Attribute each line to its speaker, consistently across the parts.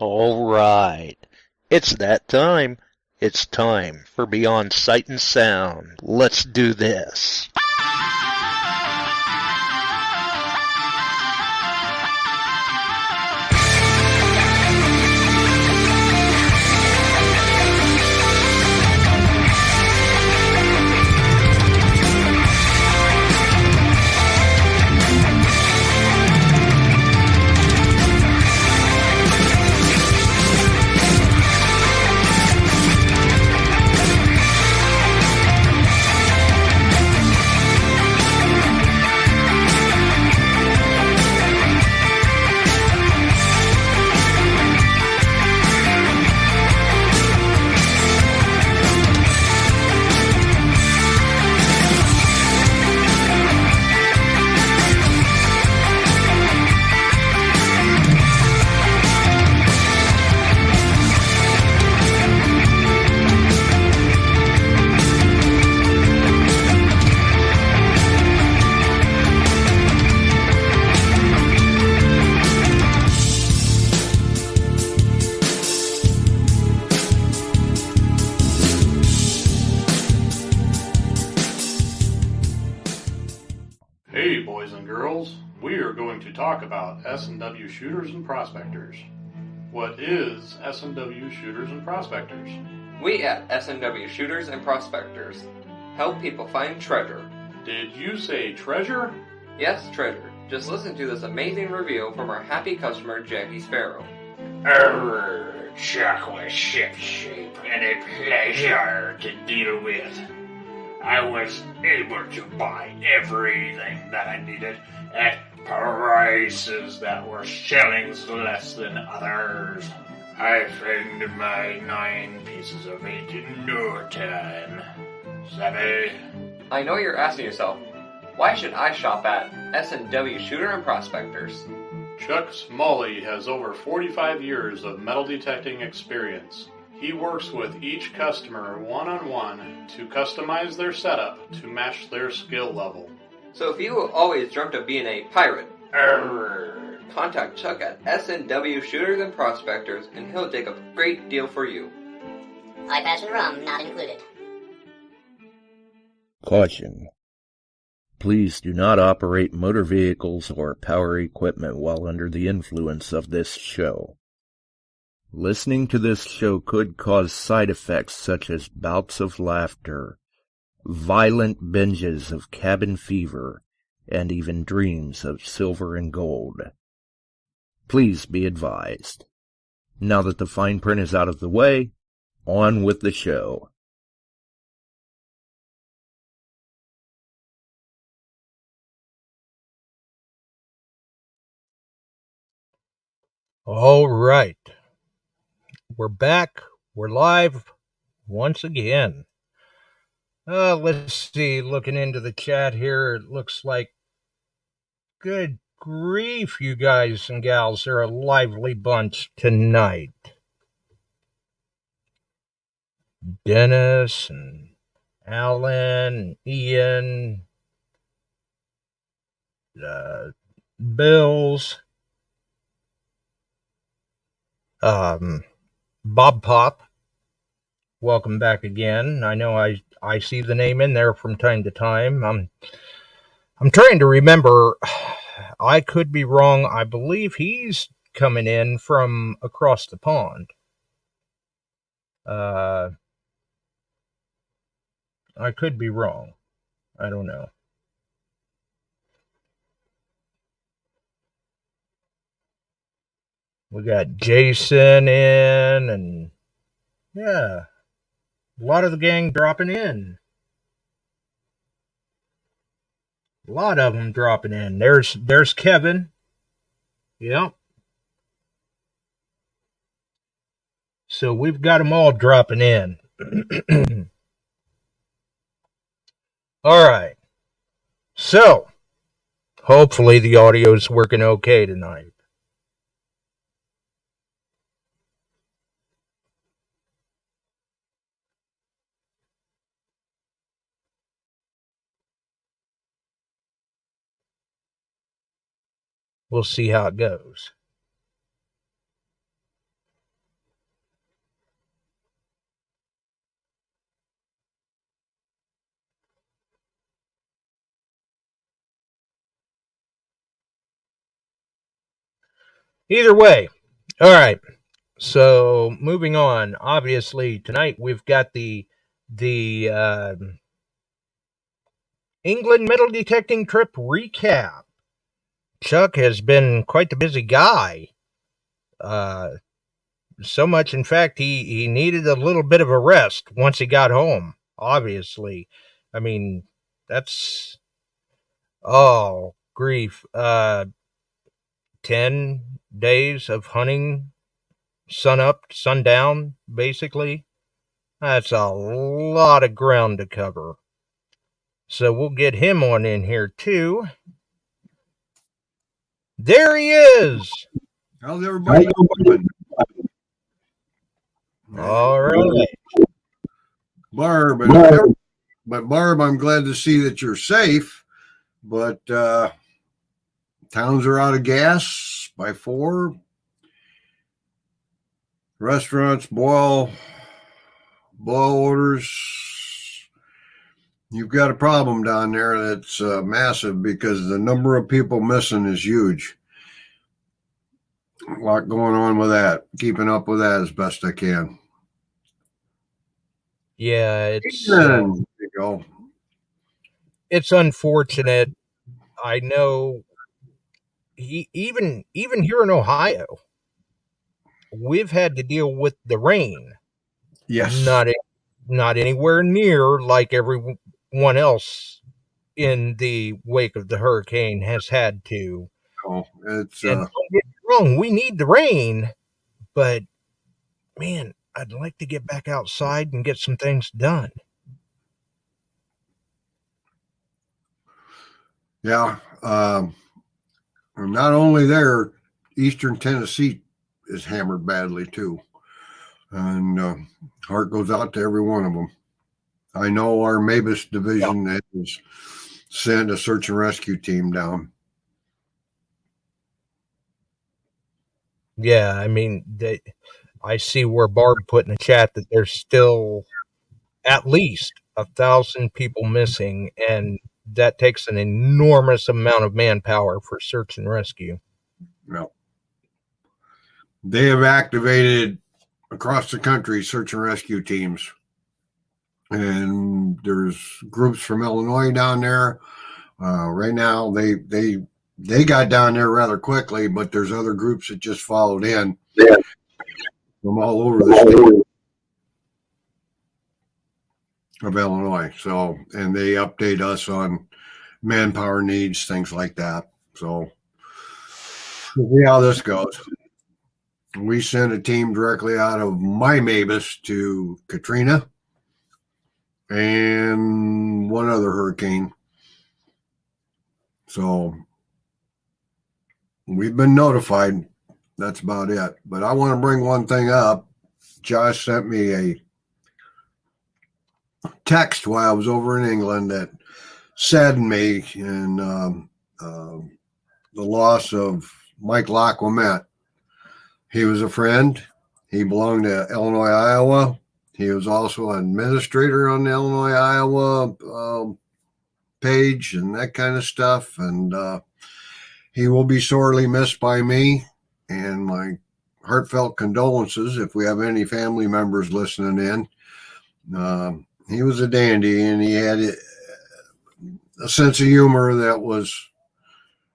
Speaker 1: All right. It's that time. It's time for Beyond Sight and Sound. Let's do this.
Speaker 2: Hey boys and girls, we are going to talk about S&W shooters and prospectors. What is S&W shooters and prospectors?
Speaker 3: We at S&W Shooters and Prospectors help people find treasure.
Speaker 2: Did you say treasure?
Speaker 3: Yes, treasure. Just listen to this amazing review from our happy customer, Jackie Sparrow.
Speaker 4: Chocolate ship shape and a pleasure to deal with. I was able to buy everything that I needed at prices that were shillings less than others. I found my 9 pieces of meat in no time. Savvy?
Speaker 3: I know you're asking yourself, why should I shop at S&W Shooter and Prospectors?
Speaker 2: Chuck Smalley has over 45 years of metal detecting experience. He works with each customer one-on-one to customize their setup to match their skill level.
Speaker 3: So if you always dreamt of being a pirate, contact Chuck at S&W Shooters and Prospectors and he'll dig up a great deal for you.
Speaker 5: Eye patch and rum not included.
Speaker 1: Caution. Please do not operate motor vehicles or power equipment while under the influence of this show. Listening to this show could cause side effects such as bouts of laughter, violent binges of cabin fever, and even dreams of silver and gold. Please be advised. Now that the fine print is out of the way, on with the show.
Speaker 6: All right. We're back. We're live once again. Let's see. Looking into the chat here, it looks like, good grief, you guys and gals are a lively bunch tonight. Dennis and Alan and Ian, Bills, Bob Pop, welcome back again. I know I see the name in there from time to time. I'm trying to remember. I could be wrong. I believe he's coming in from across the pond. I could be wrong. I don't know. We got Jason in, and yeah, a lot of the gang dropping in. A lot of them dropping in. There's Kevin. Yep. So we've got them all dropping in. All right. So hopefully the audio's working okay tonight. We'll see how it goes. Either way. All right. So moving on. Obviously, tonight we've got the England metal detecting trip recap. Chuck has been quite the busy guy. So much, in fact, he needed a little bit of a rest once he got home, obviously. I mean, that's, oh, grief. 10 days of hunting, sun up, sun down, basically. That's a lot of ground to cover. So we'll get him on in here, too. There he is!
Speaker 7: How's everybody doing?
Speaker 6: All right.
Speaker 7: Barb, I'm glad to see that you're safe, but towns are out of gas by 4. Restaurants boil orders. You've got a problem down there that's massive because the number of people missing is huge. A lot going on with that. Keeping up with that as best I can.
Speaker 6: Yeah, it's
Speaker 7: There you go.
Speaker 6: It's unfortunate. I know. Even here in Ohio, we've had to deal with the rain.
Speaker 7: Yes.
Speaker 6: Not anywhere near like everyone else in the wake of the hurricane has had to.
Speaker 7: Oh, it's
Speaker 6: and don't get me wrong, we need the rain, but man, I'd like to get back outside and get some things done.
Speaker 7: Yeah. Not only there, Eastern Tennessee is hammered badly too. And heart goes out to every one of them. I know our Mavis division has sent a search and rescue team down.
Speaker 6: Yeah, I mean, I see where Barb put in the chat that there's still at least 1,000 people missing, and that takes an enormous amount of manpower for search and rescue.
Speaker 7: No. They have activated across the country search and rescue teams. And there's groups from Illinois down there. Right now, they got down there rather quickly, but there's other groups that just followed in from all over the state of Illinois. So, and they update us on manpower needs, things like that. So, we'll see how this goes. We sent a team directly out of my Mavis to Katrina and one other hurricane. So we've been notified. That's about it. But I want to bring one thing up. Josh sent me a text while I was over in England that saddened me in the loss of Mike Lacquamet. He was a friend. He belonged to Illinois, Iowa. He was also an administrator on the Illinois, Iowa page and that kind of stuff. And he will be sorely missed by me. And my heartfelt condolences if we have any family members listening in. He was a dandy, and he had a sense of humor that was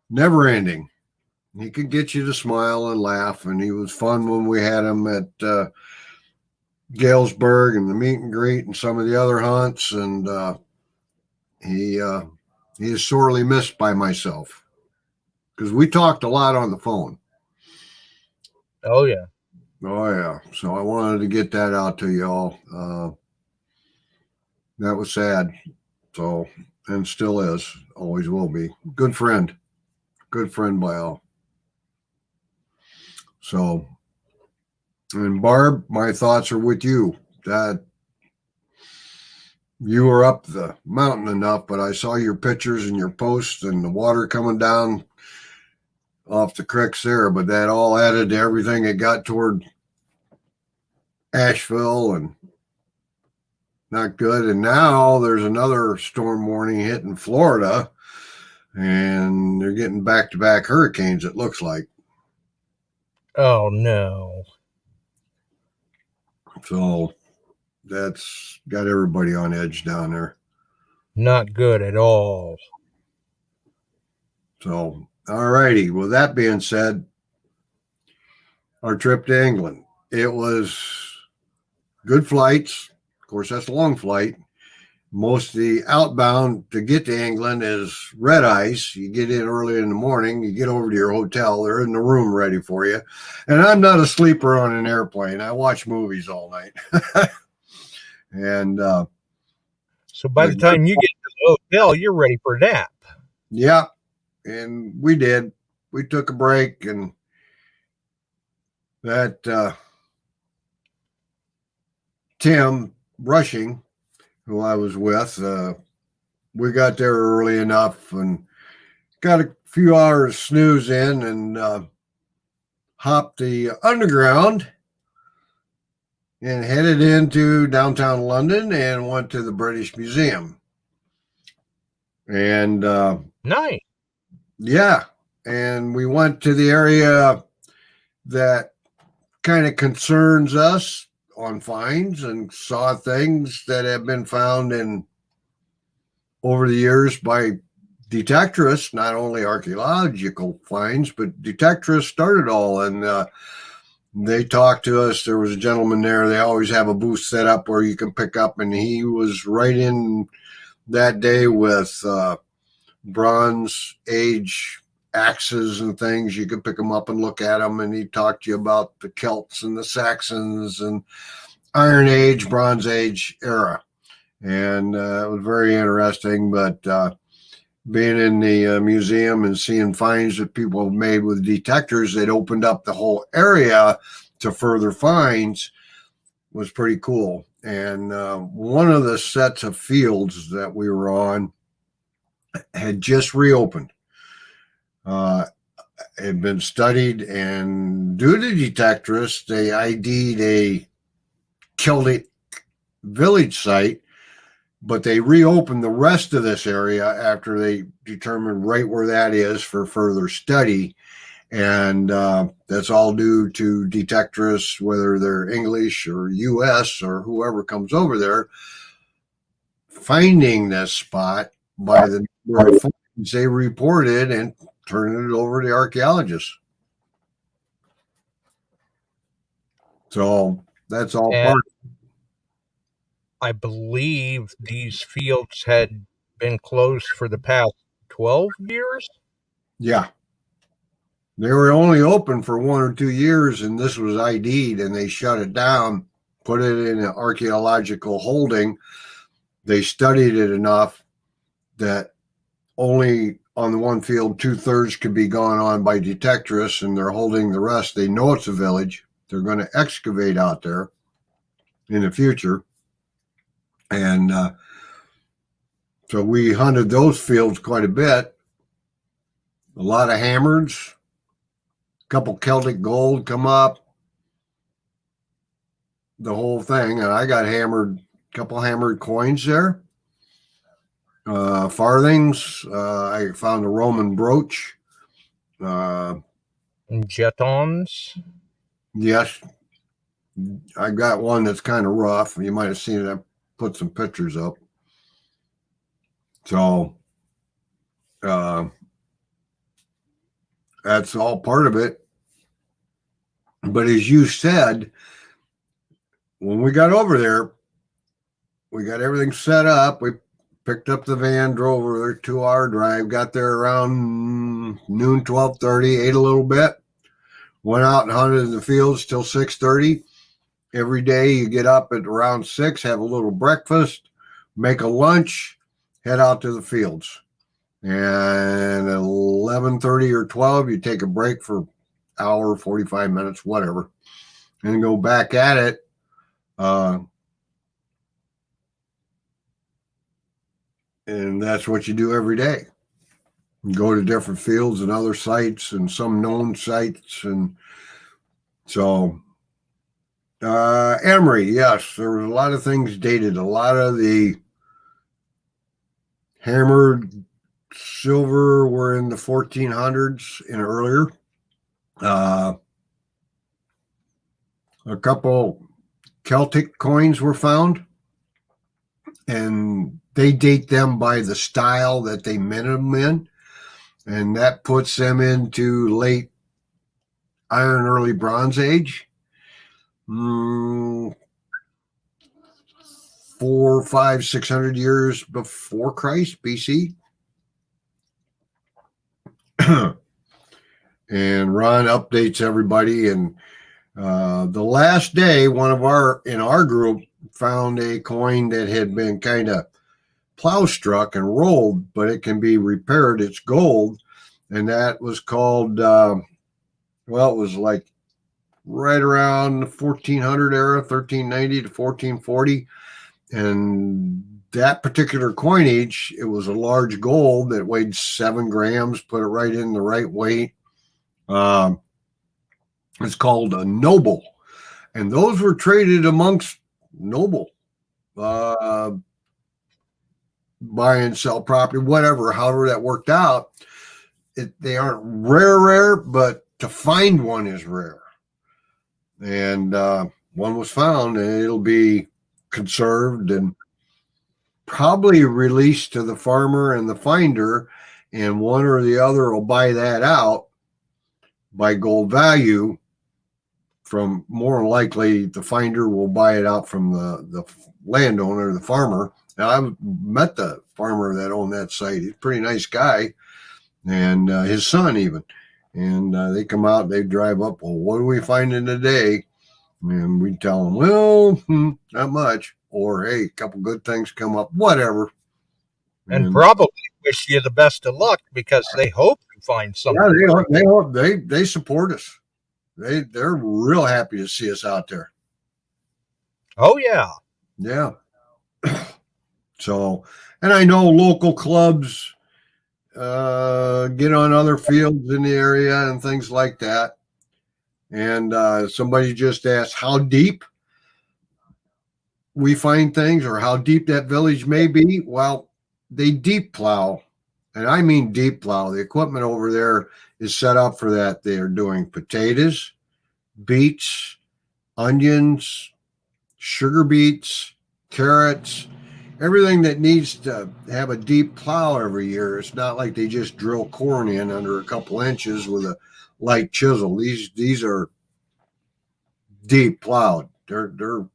Speaker 7: never ending. He could get you to smile and laugh, and he was fun when we had him at Galesburg and the meet and greet and some of the other hunts. And he is sorely missed by myself because we talked a lot on the phone.
Speaker 6: Oh, yeah.
Speaker 7: Oh, yeah. So I wanted to get that out to y'all. That was sad. So, and still is, always will be. Good friend by all. So, and Barb, my thoughts are with you. That you were up the mountain enough, but I saw your pictures and your posts and the water coming down off the creeks there, but that all added to everything that got toward Asheville and not good. And now there's another storm warning hitting Florida, and they're getting back-to-back hurricanes, it looks like.
Speaker 6: Oh, no.
Speaker 7: So that's got everybody on edge down there.
Speaker 6: Not good at all.
Speaker 7: So, all righty. With that being said, our trip to England, it was good flights. Of course, that's a long flight. Most of the outbound to get to England is red eyes. You get in early in the morning, you get over to your hotel, they're in the room ready for you. And I'm not a sleeper on an airplane. I watch movies all night. And
Speaker 6: so by the time you get to the hotel, you're ready for a nap.
Speaker 7: Yeah, and we did. We took a break, and that Tim Rushing, who I was with, we got there early enough and got a few hours snooze in and hopped the underground and headed into downtown London and went to the British Museum. And
Speaker 6: Nice.
Speaker 7: yeah, and we went to the area that kind of concerns us on finds and saw things that have been found in over the years by detectorists, not only archaeological finds, but detectorists started all. And they talked to us. There was a gentleman there. They always have a booth set up where you can pick up, and he was right in that day with Bronze Age axes and things. You could pick them up and look at them, and he talked to you about the Celts and the Saxons and Iron Age, Bronze Age era. And it was very interesting. But being in the museum and seeing finds that people have made with detectors that opened up the whole area to further finds was pretty cool. And one of the sets of fields that we were on had just reopened. Had been studied, and due to detectorists, they ID'd a Celtic village site, but they reopened the rest of this area after they determined right where that is for further study. And that's all due to detectorists, whether they're English or US or whoever comes over there, finding this spot by the number of finds they reported and turning it over to archaeologists. So that's all
Speaker 6: And
Speaker 7: part.
Speaker 6: I believe these fields had been closed for the past 12 years.
Speaker 7: Yeah. They were only open for 1 or 2 years, and this was ID'd, and they shut it down, put it in an archaeological holding. They studied it enough that only on the one field 2/3 could be gone on by detectorists, and they're holding the rest. They know it's a village. They're going to excavate out there in the future. And so we hunted those fields quite a bit. A lot of hammers, a couple Celtic gold come up, the whole thing. And I got hammered, a couple hammered coins there. Farthings. I found a Roman brooch.
Speaker 6: Jetons.
Speaker 7: Yes, I got one that's kind of rough. You might have seen it. I put some pictures up. So that's all part of it. But as you said, when we got over there, we got everything set up. We picked up the van, drove over there, 2-hour drive, got there around noon, 12:30, ate a little bit, went out and hunted in the fields till 6:30. Every day you get up at around 6, have a little breakfast, make a lunch, head out to the fields. And at 11:30 or 12, you take a break for an hour, 45 minutes, whatever, and go back at it. And that's what you do every day. You go to different fields and other sites and some known sites. And so Emery, yes, there was a lot of things dated. A lot of the hammered silver were in the 1400s and earlier. a couple Celtic coins were found, and they date them by the style that they minted them in, and that puts them into late Iron, early Bronze Age. 4, 5, 600 years before Christ, BC. And Ron updates everybody. And the last day, one of in our group found a coin that had been kind of plow struck and rolled, but it can be repaired. It's gold. And that was called, it was like right around the 1400 era, 1390 to 1440. And that particular coinage, it was a large gold that weighed 7 grams, put it right in the right weight. It's called a noble. And those were traded amongst noble. Buy and sell property, whatever, however that worked out. They aren't rare, but to find one is rare. And one was found, and it'll be conserved and probably released to the farmer and the finder, and one or the other will buy that out by gold value. From more likely, the finder will buy it out from the landowner, the farmer. Now, I've met the farmer that owned that site. He's a pretty nice guy, and his son even. And they come out, they drive up. Well, what are we finding today? And we tell them, well, not much. Or, hey, a couple good things come up, whatever.
Speaker 6: And probably wish you the best of luck because they hope you find something.
Speaker 7: Yeah, they support us. They're real happy to see us out there.
Speaker 6: Oh, yeah.
Speaker 7: Yeah. So, and I know local clubs get on other fields in the area and things like that. And somebody just asked how deep we find things or how deep that village may be. Well, they deep plow, and I mean deep plow. The equipment over there is set up for that. They are doing potatoes, beets, onions, sugar beets, carrots, everything that needs to have a deep plow every year. It's not like they just drill corn in under a couple inches with a light chisel. These are deep plowed. They're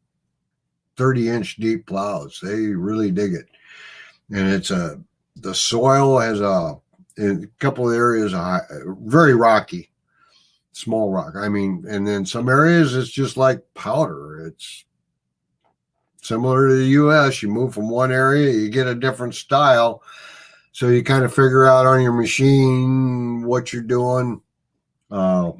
Speaker 7: 30-inch deep plows. They really dig it. And it's the soil has in a couple of areas very rocky, small rock. I mean, and then some areas it's just like powder. It's similar to the U.S. You move from one area, you get a different style. So you kind of figure out on your machine what you're doing. A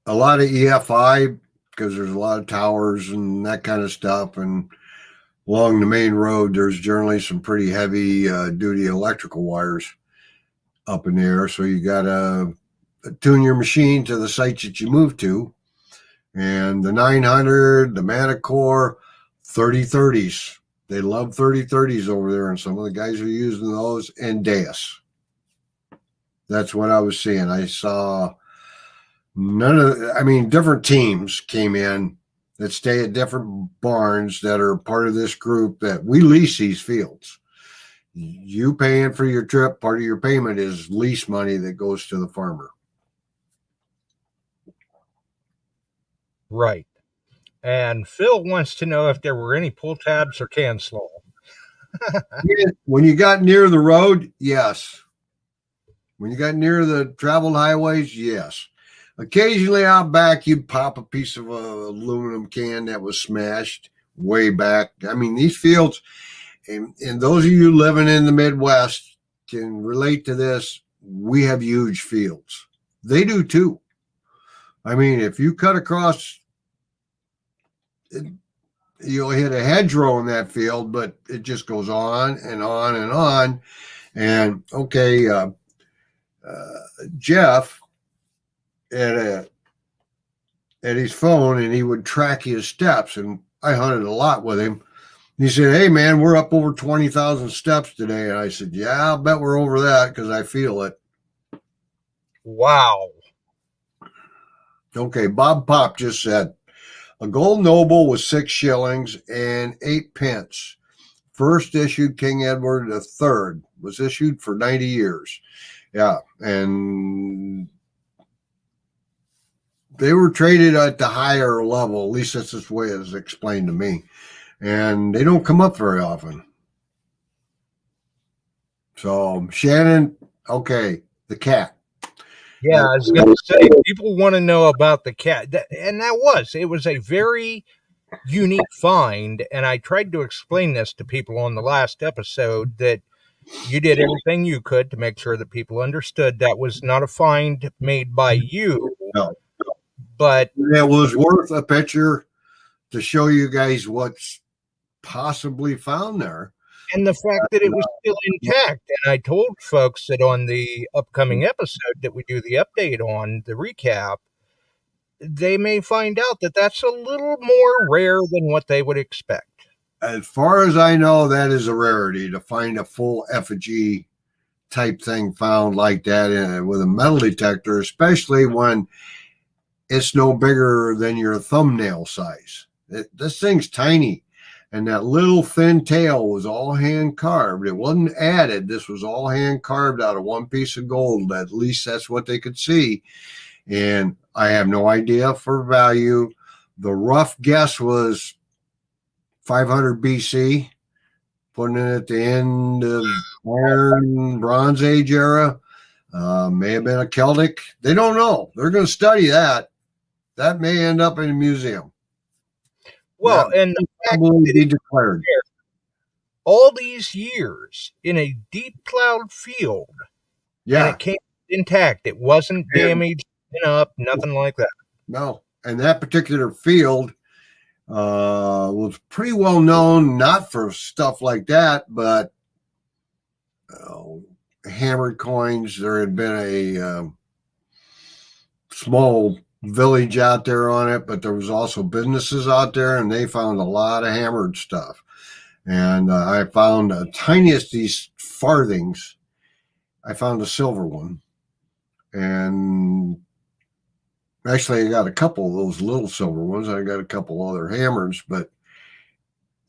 Speaker 7: lot of EFI because there's a lot of towers and that kind of stuff. And along the main road, there's generally some pretty heavy duty electrical wires up in the air. So you got to tune your machine to the sites that you move to. And the 900, the MANTICORE, 3030s. They love 3030s over there. And some of the guys are using those and Deus. That's what I was seeing. I saw different teams came in that stay at different barns that are part of this group that we lease these fields. You paying for your trip, part of your payment is lease money that goes to the farmer.
Speaker 6: Right. And Phil wants to know if there were any pull tabs or can slow.
Speaker 7: When you got near the road, yes. When you got near the traveled highways, yes. Occasionally out back, you'd pop a piece of aluminum can that was smashed way back. I mean, these fields, and those of you living in the Midwest can relate to this. We have huge fields. They do too. I mean, if you cut across, you'll hit a hedgerow in that field, but it just goes on and on and on. And okay, Jeff at his phone, and he would track his steps, and I hunted a lot with him. He said, "Hey man, we're up over 20,000 steps today." And I said, "Yeah, I'll bet we're over that because I feel it."
Speaker 6: Wow.
Speaker 7: Okay, Bob Pop just said a gold noble was 6 shillings and 8 pence. First issued King Edward III, was issued for 90 years. Yeah, and they were traded at the higher level. At least that's the way it was explained to me. And they don't come up very often. So, Shannon, okay, the cat.
Speaker 6: Yeah, I was going to say, people want to know about the cat. And it was a very unique find. And I tried to explain this to people on the last episode, that you did everything you could to make sure that people understood that was not a find made by you.
Speaker 7: No.
Speaker 6: But
Speaker 7: it was worth a picture to show you guys what's possibly found there.
Speaker 6: And the fact that it was still intact. And I told folks that on the upcoming episode that we do the update on, the recap, they may find out that that's a little more rare than what they would expect.
Speaker 7: As far as I know, that is a rarity to find a full effigy type thing found like that with a metal detector, especially when it's no bigger than your thumbnail size. This thing's tiny. And that little thin tail was all hand carved. It wasn't added. This was all hand carved out of one piece of gold. At least that's what they could see. And I have no idea for value. The rough guess was 500 BC, putting it at the end of Iron Bronze Age era. May have been a Celtic. They don't know. They're going to study that. That may end up in a museum.
Speaker 6: Well, and the fact that
Speaker 7: be declared
Speaker 6: all these years in a deep cloud field,
Speaker 7: yeah,
Speaker 6: and it came intact. It wasn't damaged up, nothing like that.
Speaker 7: No, and that particular field was pretty well known, not for stuff like that, but hammered coins. There had been a small village out there on it, but there was also businesses out there, and they found a lot of hammered stuff. And I found the tiniest these farthings. I found a silver one, and actually I got a couple of those little silver ones. I got a couple other hammers, but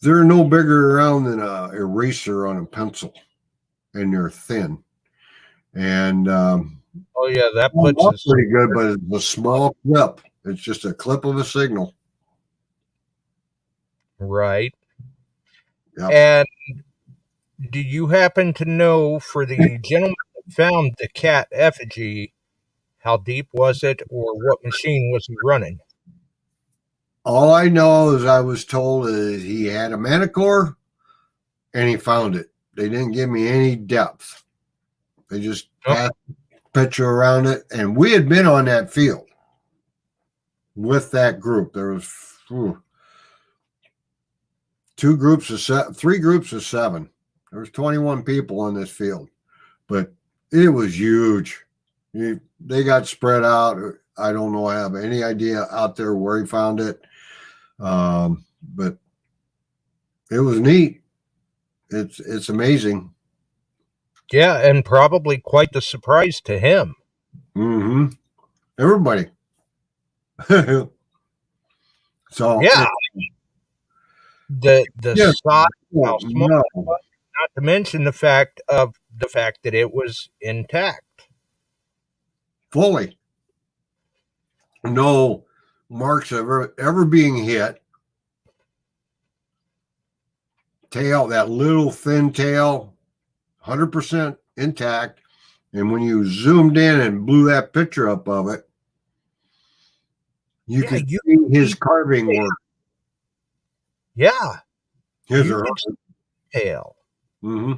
Speaker 7: they're no bigger around than an eraser on a pencil, and they're thin. And
Speaker 6: oh yeah, that puts us
Speaker 7: pretty good, but it's a small clip. It's just a clip of a signal.
Speaker 6: Right.
Speaker 7: Yep.
Speaker 6: And do you happen to know, for the gentleman that found the cat effigy, how deep was it, or what machine was he running?
Speaker 7: All I know is I was told is he had a MANTICORE and he found it. They didn't give me any depth. They just passed a picture around it. And we had been on that field with that group. There was three groups of 7. There was 21 people on this field, but it was huge. They got spread out. I don't know. I have any idea out there where he found it. But it was neat. It's amazing.
Speaker 6: Yeah, and probably quite the surprise to him.
Speaker 7: Mm-hmm. Everybody. So
Speaker 6: yeah, the size, how small, not to mention the fact that it was intact,
Speaker 7: fully. No marks of ever being hit. Tail, that little thin tail, 100% intact. And when you zoomed in and blew that picture up of it, you could see his carving work.
Speaker 6: Yeah.
Speaker 7: His
Speaker 6: tail.
Speaker 7: Mm-hmm.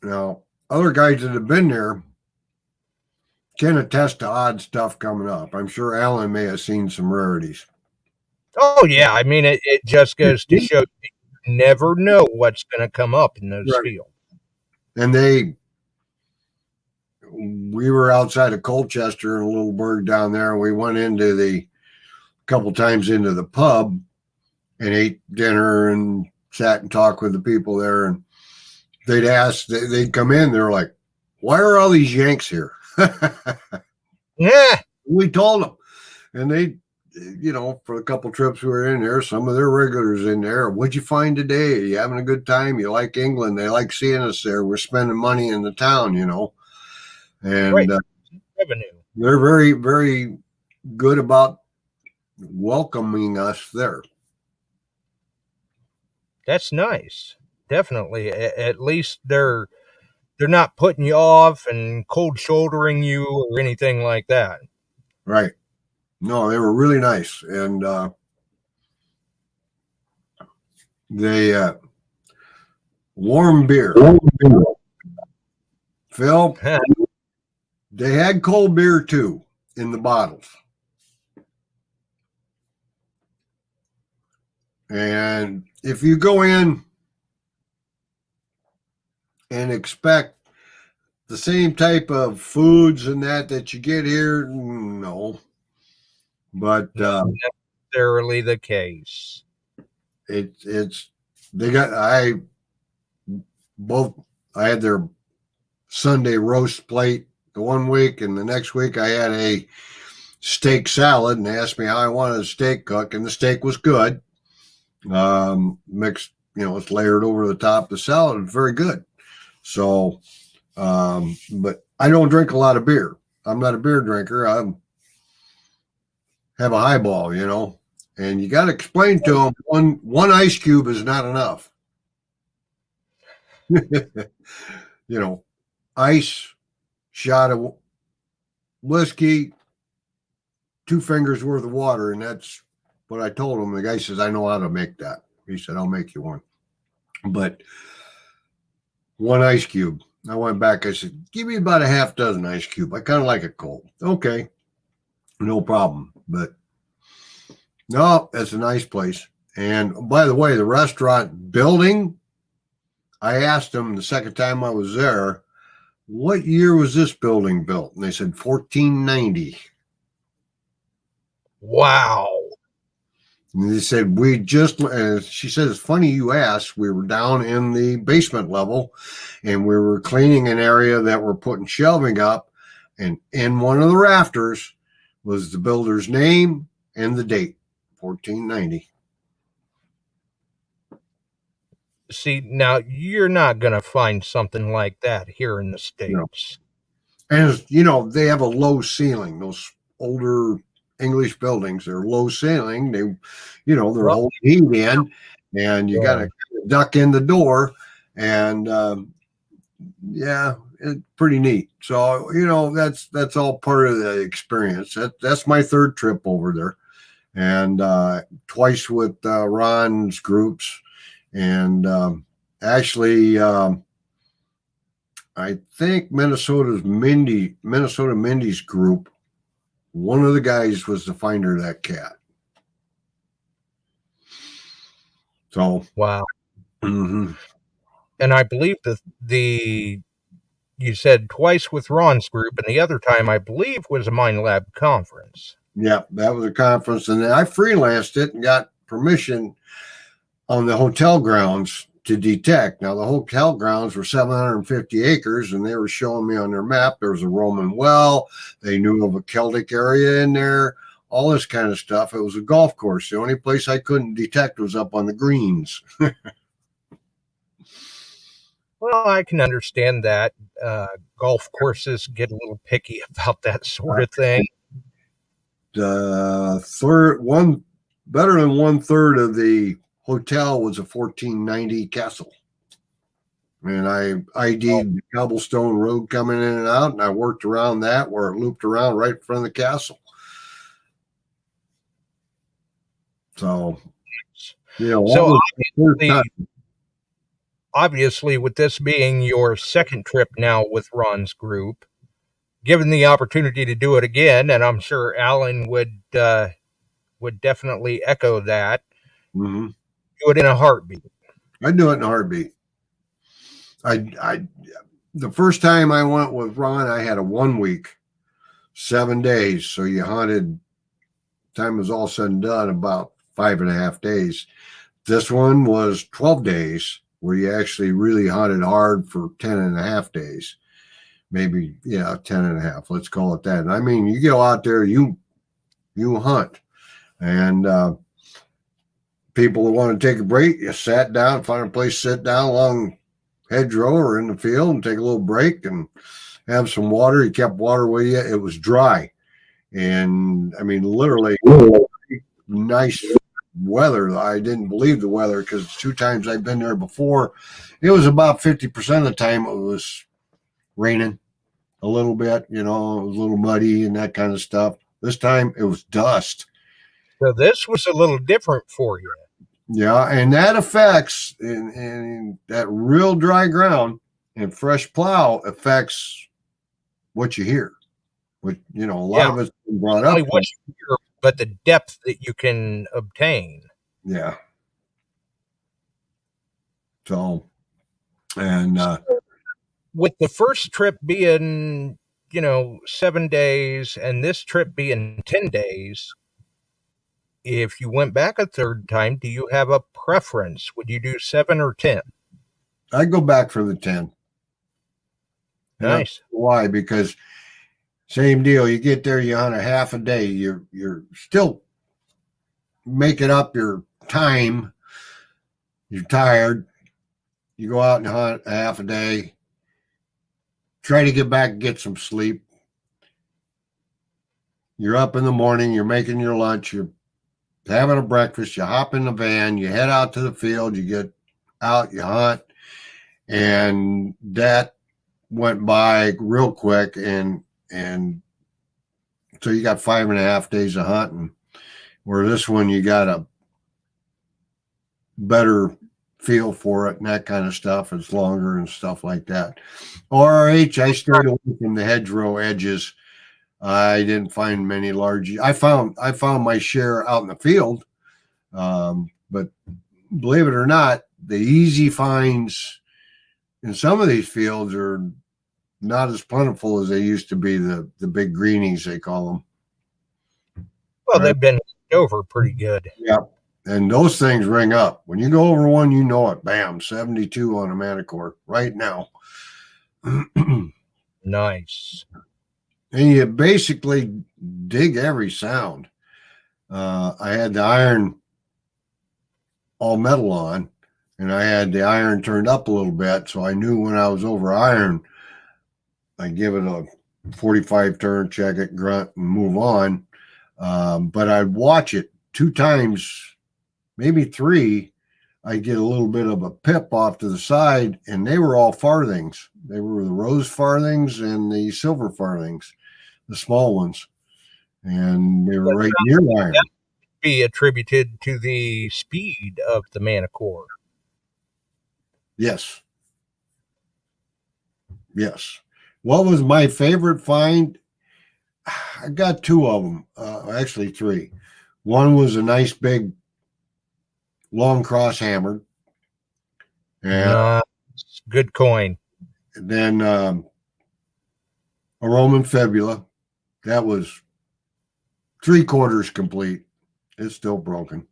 Speaker 7: Now, other guys that have been there can attest to odd stuff coming up. I'm sure Alan may have seen some rarities.
Speaker 6: Oh, yeah. I mean, it just goes to show you never know what's going to come up in those fields.
Speaker 7: And we were outside of Colchester in a little burg down there, and we went into a couple times into the pub and ate dinner and sat and talked with the people there. And they'd come in, they're like, why are all these Yanks here?
Speaker 6: Yeah.
Speaker 7: We told them, and they, for a couple trips we were in there, some of their regulars in there. What'd you find today? Are you having a good time? You like England? They like seeing us there. We're spending money in the town, and
Speaker 6: Right. Revenue.
Speaker 7: they're very, very good about welcoming us there.
Speaker 6: That's nice. Definitely. At least they're not putting you off and cold shouldering you or anything like that.
Speaker 7: Right. No, they were really nice. And they warm beer. Phil, they had cold beer too in the bottles. And if you go in and expect the same type of foods and that you get here, no. But
Speaker 6: Not necessarily the case.
Speaker 7: it's they got I had their Sunday roast plate the one week, and the next week I had a steak salad, and they asked me how I wanted a steak cook, and the steak was good. Mixed, it's layered over the top of the salad. It's very good. So, but I don't drink a lot of beer. I'm not a beer drinker. I have a highball, and you got to explain to them one ice cube is not enough. Ice, shot of whiskey, 2 fingers worth of water, and that's what I told him. The guy says, I know how to make that. He said, I'll make you one. But 1 ice cube. I went back. I said, give me about a half dozen ice cube. I kind of like it cold. Okay. No problem. But no, it's a nice place. And by the way, the restaurant building, I asked them the second time I was there, what year was this building built? And they said 1490.
Speaker 6: Wow.
Speaker 7: And they said, she said, it's funny you asked. We were down in the basement level, and we were cleaning an area that we're putting shelving up. And in one of the rafters was the builder's name and the date, 1490.
Speaker 6: See, now you're not going to find something like that here in the States.
Speaker 7: And, they have a low ceiling. Those older English buildings, they're low ceiling. They're holding heat in, and you got to duck in the door. And, it's pretty neat. So, that's all part of the experience. That's my 3rd trip over there. And twice with Ron's groups. And actually, I think Minnesota Mindy's group, one of the guys was the finder of that cat. So
Speaker 6: wow.
Speaker 7: Mm-hmm.
Speaker 6: And I believe you said twice with Ron's group, and the other time I believe was a Mine Lab conference.
Speaker 7: Yeah, that was a conference, and then I freelanced it and got permission on the hotel grounds to detect. Now, the hotel grounds were 750 acres, and they were showing me on their map there was a Roman well. They knew of a Celtic area in there, all this kind of stuff. It was a golf course. The only place I couldn't detect was up on the greens.
Speaker 6: Well, I can understand that. Golf courses get a little picky about that sort of thing.
Speaker 7: Better than 1/3 of the hotel was a 1490 castle, and I ID'd the cobblestone road coming in and out, and I worked around that where it looped around right in front of the castle. So,
Speaker 6: obviously, with this being your 2nd trip now with Ron's group, given the opportunity to do it again, and I'm sure Alan would definitely echo that.
Speaker 7: Mm-hmm.
Speaker 6: Do it in a heartbeat.
Speaker 7: I'd do it in a heartbeat. The first time I went with Ron, I had a 1 week, 7 days. So you hunted, time was all said and done, about 5.5 days. This one was 12 days where you actually really hunted hard for 10.5 days. maybe 10 and a half. Let's call it that. And I mean, you go out there, you hunt, and people who want to take a break, you sat down, find a place to sit down along hedgerow or in the field and take a little break and have some water. You kept water with you. It was dry, and I mean, literally nice weather. I didn't believe the weather because 2 times I've been there before, it was about 50% of the time it was raining a little bit, it was a little muddy and that kind of stuff. This time it was dust.
Speaker 6: So this was a little different for you.
Speaker 7: Yeah, and that affects in that real dry ground and fresh plow affects what you hear. What a lot of it's been brought up.
Speaker 6: What you hear, but the depth that you can obtain.
Speaker 7: Yeah. So, and
Speaker 6: with the first trip being, 7 days and this trip being 10 days, if you went back a third time, do you have a preference? Would you do 7 or 10?
Speaker 7: I'd go back for the 10.
Speaker 6: Nice.
Speaker 7: Why? Because same deal. You get there, you hunt a half a day. You're still making up your time. You're tired. You go out and hunt a half a day. Try to get back and get some sleep. You're up in the morning. You're making your lunch. You're having a breakfast. You hop in the van. You head out to the field. You get out. You hunt. And that went by real quick. And so you got 5.5 days of hunting. Where this one, you got a better feel for it and that kind of stuff. It's longer and stuff like that. RRH, I stayed away from the hedgerow edges. I didn't find many large. I found my share out in the field, but believe it or not, the easy finds in some of these fields are not as plentiful as they used to be. The big greenies, they call them.
Speaker 6: Well, right? They've been over pretty good.
Speaker 7: Yep. And those things ring up. When you go over one, you know it. Bam, 72 on a MANTICORE right now.
Speaker 6: Nice.
Speaker 7: And you basically dig every sound. I had the iron all metal on, and I had the iron turned up a little bit, so I knew when I was over iron, I'd give it a 45 turn, check it, grunt, and move on. But I'd watch it 2 times, maybe 3. I get a little bit of a pip off to the side, and they were all farthings. They were the rose farthings and the silver farthings, the small ones, and they were right near iron. That
Speaker 6: could be attributed to the speed of the MANTICORE.
Speaker 7: Yes. What was my favorite find? I got 2 of them, actually 3. One was a nice big long cross hammered, and
Speaker 6: good coin.
Speaker 7: Then a Roman fibula that was 3/4 complete. It's still broken.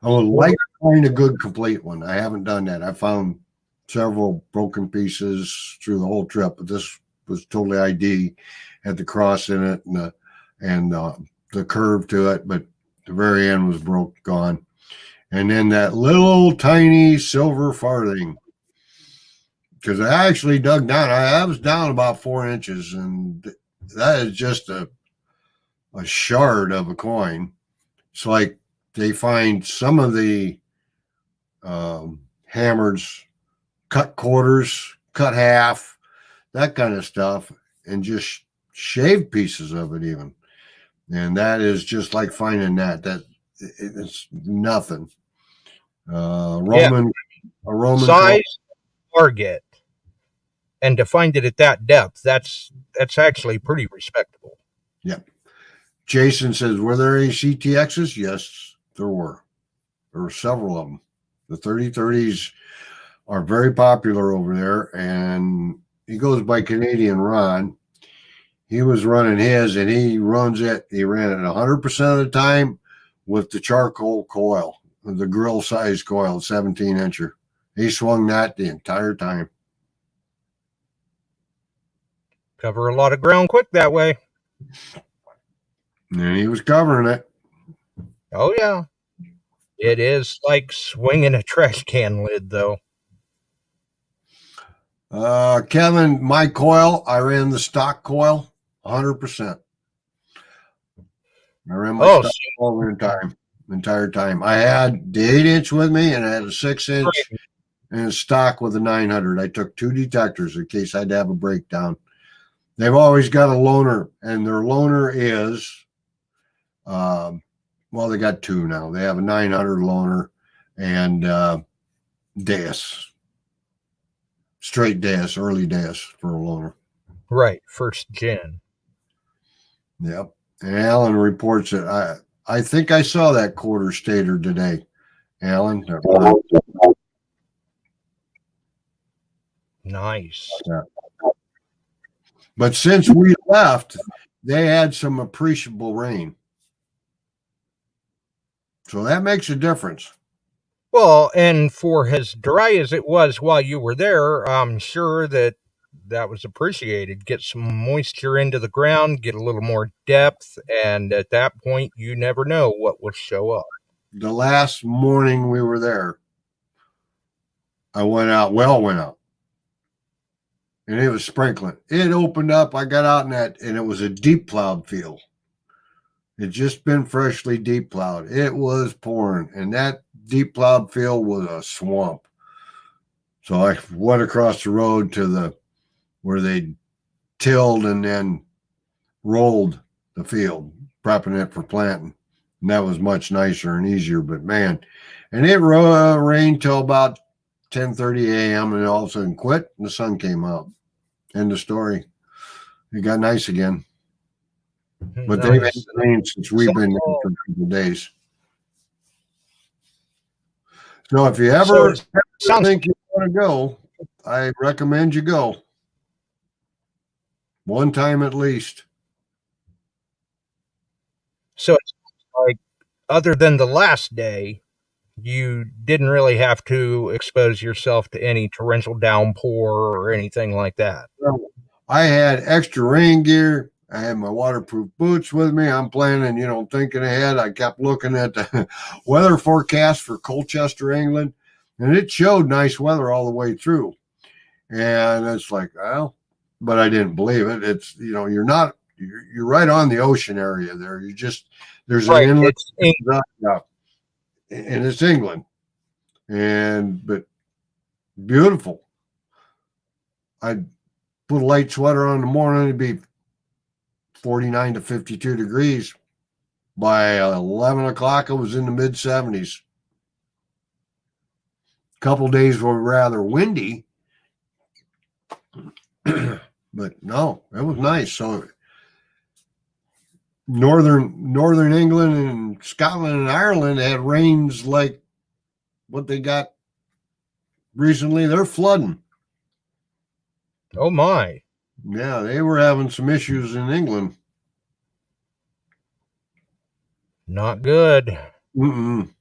Speaker 7: I would like to find a good complete one. I haven't done that. I found several broken pieces through the whole trip, but this was totally ID. Had the cross in it and the curve to it, but the very end was gone. And then that little tiny silver farthing, because I actually dug down. I was down about 4 inches, and that is just a shard of a coin. It's like they find some of the hammers, cut quarters, cut half, that kind of stuff, and just shave pieces of it even. And that is just like finding that it's nothing. A Roman
Speaker 6: size target, and to find it at that depth, that's actually pretty respectable.
Speaker 7: Yep. Jason says, were there any CTXs? Yes, there were. There were several of them. The 3030s are very popular over there, and he goes by Canadian Ron. He was running his, and he runs it. He ran it 100% of the time with the charcoal coil, the grill size coil, 17-incher. He swung that the entire time.
Speaker 6: Cover a lot of ground quick that way.
Speaker 7: And he was covering it.
Speaker 6: Oh, yeah. It is like swinging a trash can lid, though.
Speaker 7: Kevin, my coil, I ran the stock coil 100%. I ran my stock coil the entire time. I had the 8-inch with me, and I had a 6-inch and a stock with a 900. I took 2 detectors in case I'd have a breakdown. They've always got a loaner, and their loaner is, well, they got 2 now. They have a 900 loaner and DAS. Straight DAS, early DAS for a loaner.
Speaker 6: Right, first gen.
Speaker 7: Yep. And Alan reports that I think I saw that quarter stator today. Alan.
Speaker 6: Nice.
Speaker 7: Yeah. But since we left, they had some appreciable rain. So that makes a difference.
Speaker 6: Well, and for as dry as it was while you were there, I'm sure that was appreciated. Get some moisture into the ground, get a little more depth, and at that point, you never know what will show up.
Speaker 7: The last morning we were there, I went out, and it was sprinkling. It opened up, I got out in that, and it was a deep plowed field. It just been freshly deep plowed. It was pouring, and that deep plowed field was a swamp. So I went across the road to where they tilled and then rolled the field, prepping it for planting. And that was much nicer and easier, but man, and it rained till about 10:30 a.m. and all of a sudden quit and the sun came out. End of story. It got nice again. But they've had rain since we've been there for a couple days. So if you ever think you want to go, I recommend you go. One time at least.
Speaker 6: So it's like, other than the last day, you didn't really have to expose yourself to any torrential downpour or anything like that.
Speaker 7: I had extra rain gear. I had my waterproof boots with me. I'm planning, thinking ahead. I kept looking at the weather forecast for Colchester, England, and it showed nice weather all the way through. And it's like, well, but I didn't believe it. It's, you're right on the ocean area there. There's an inlet. And it's England. But beautiful. I'd put a light sweater on in the morning. It'd be 49 to 52 degrees. By 11 o'clock, it was in the mid 70s. A couple days were rather windy, but no, it was nice. So northern England and Scotland and Ireland had rains like what they got recently. They're flooding.
Speaker 6: Oh my.
Speaker 7: Yeah, they were having some issues in England.
Speaker 6: Not good.
Speaker 7: Mm-mm.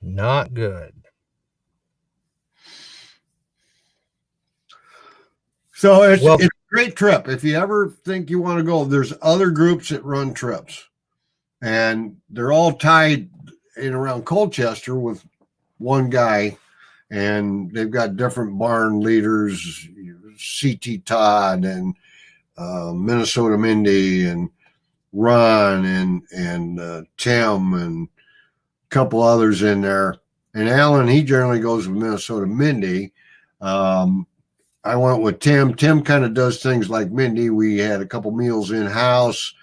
Speaker 6: Not good.
Speaker 7: So it's a great trip. If you ever think you want to go, there's other groups that run trips. And they're all tied in around Colchester with one guy. And they've got different barn leaders, C.T. Todd and Minnesota Mindy and Ron and Tim and a couple others in there. And Alan, he generally goes with Minnesota Mindy. I went with Tim. Tim kind of does things like Mindy. We had a couple meals in-house,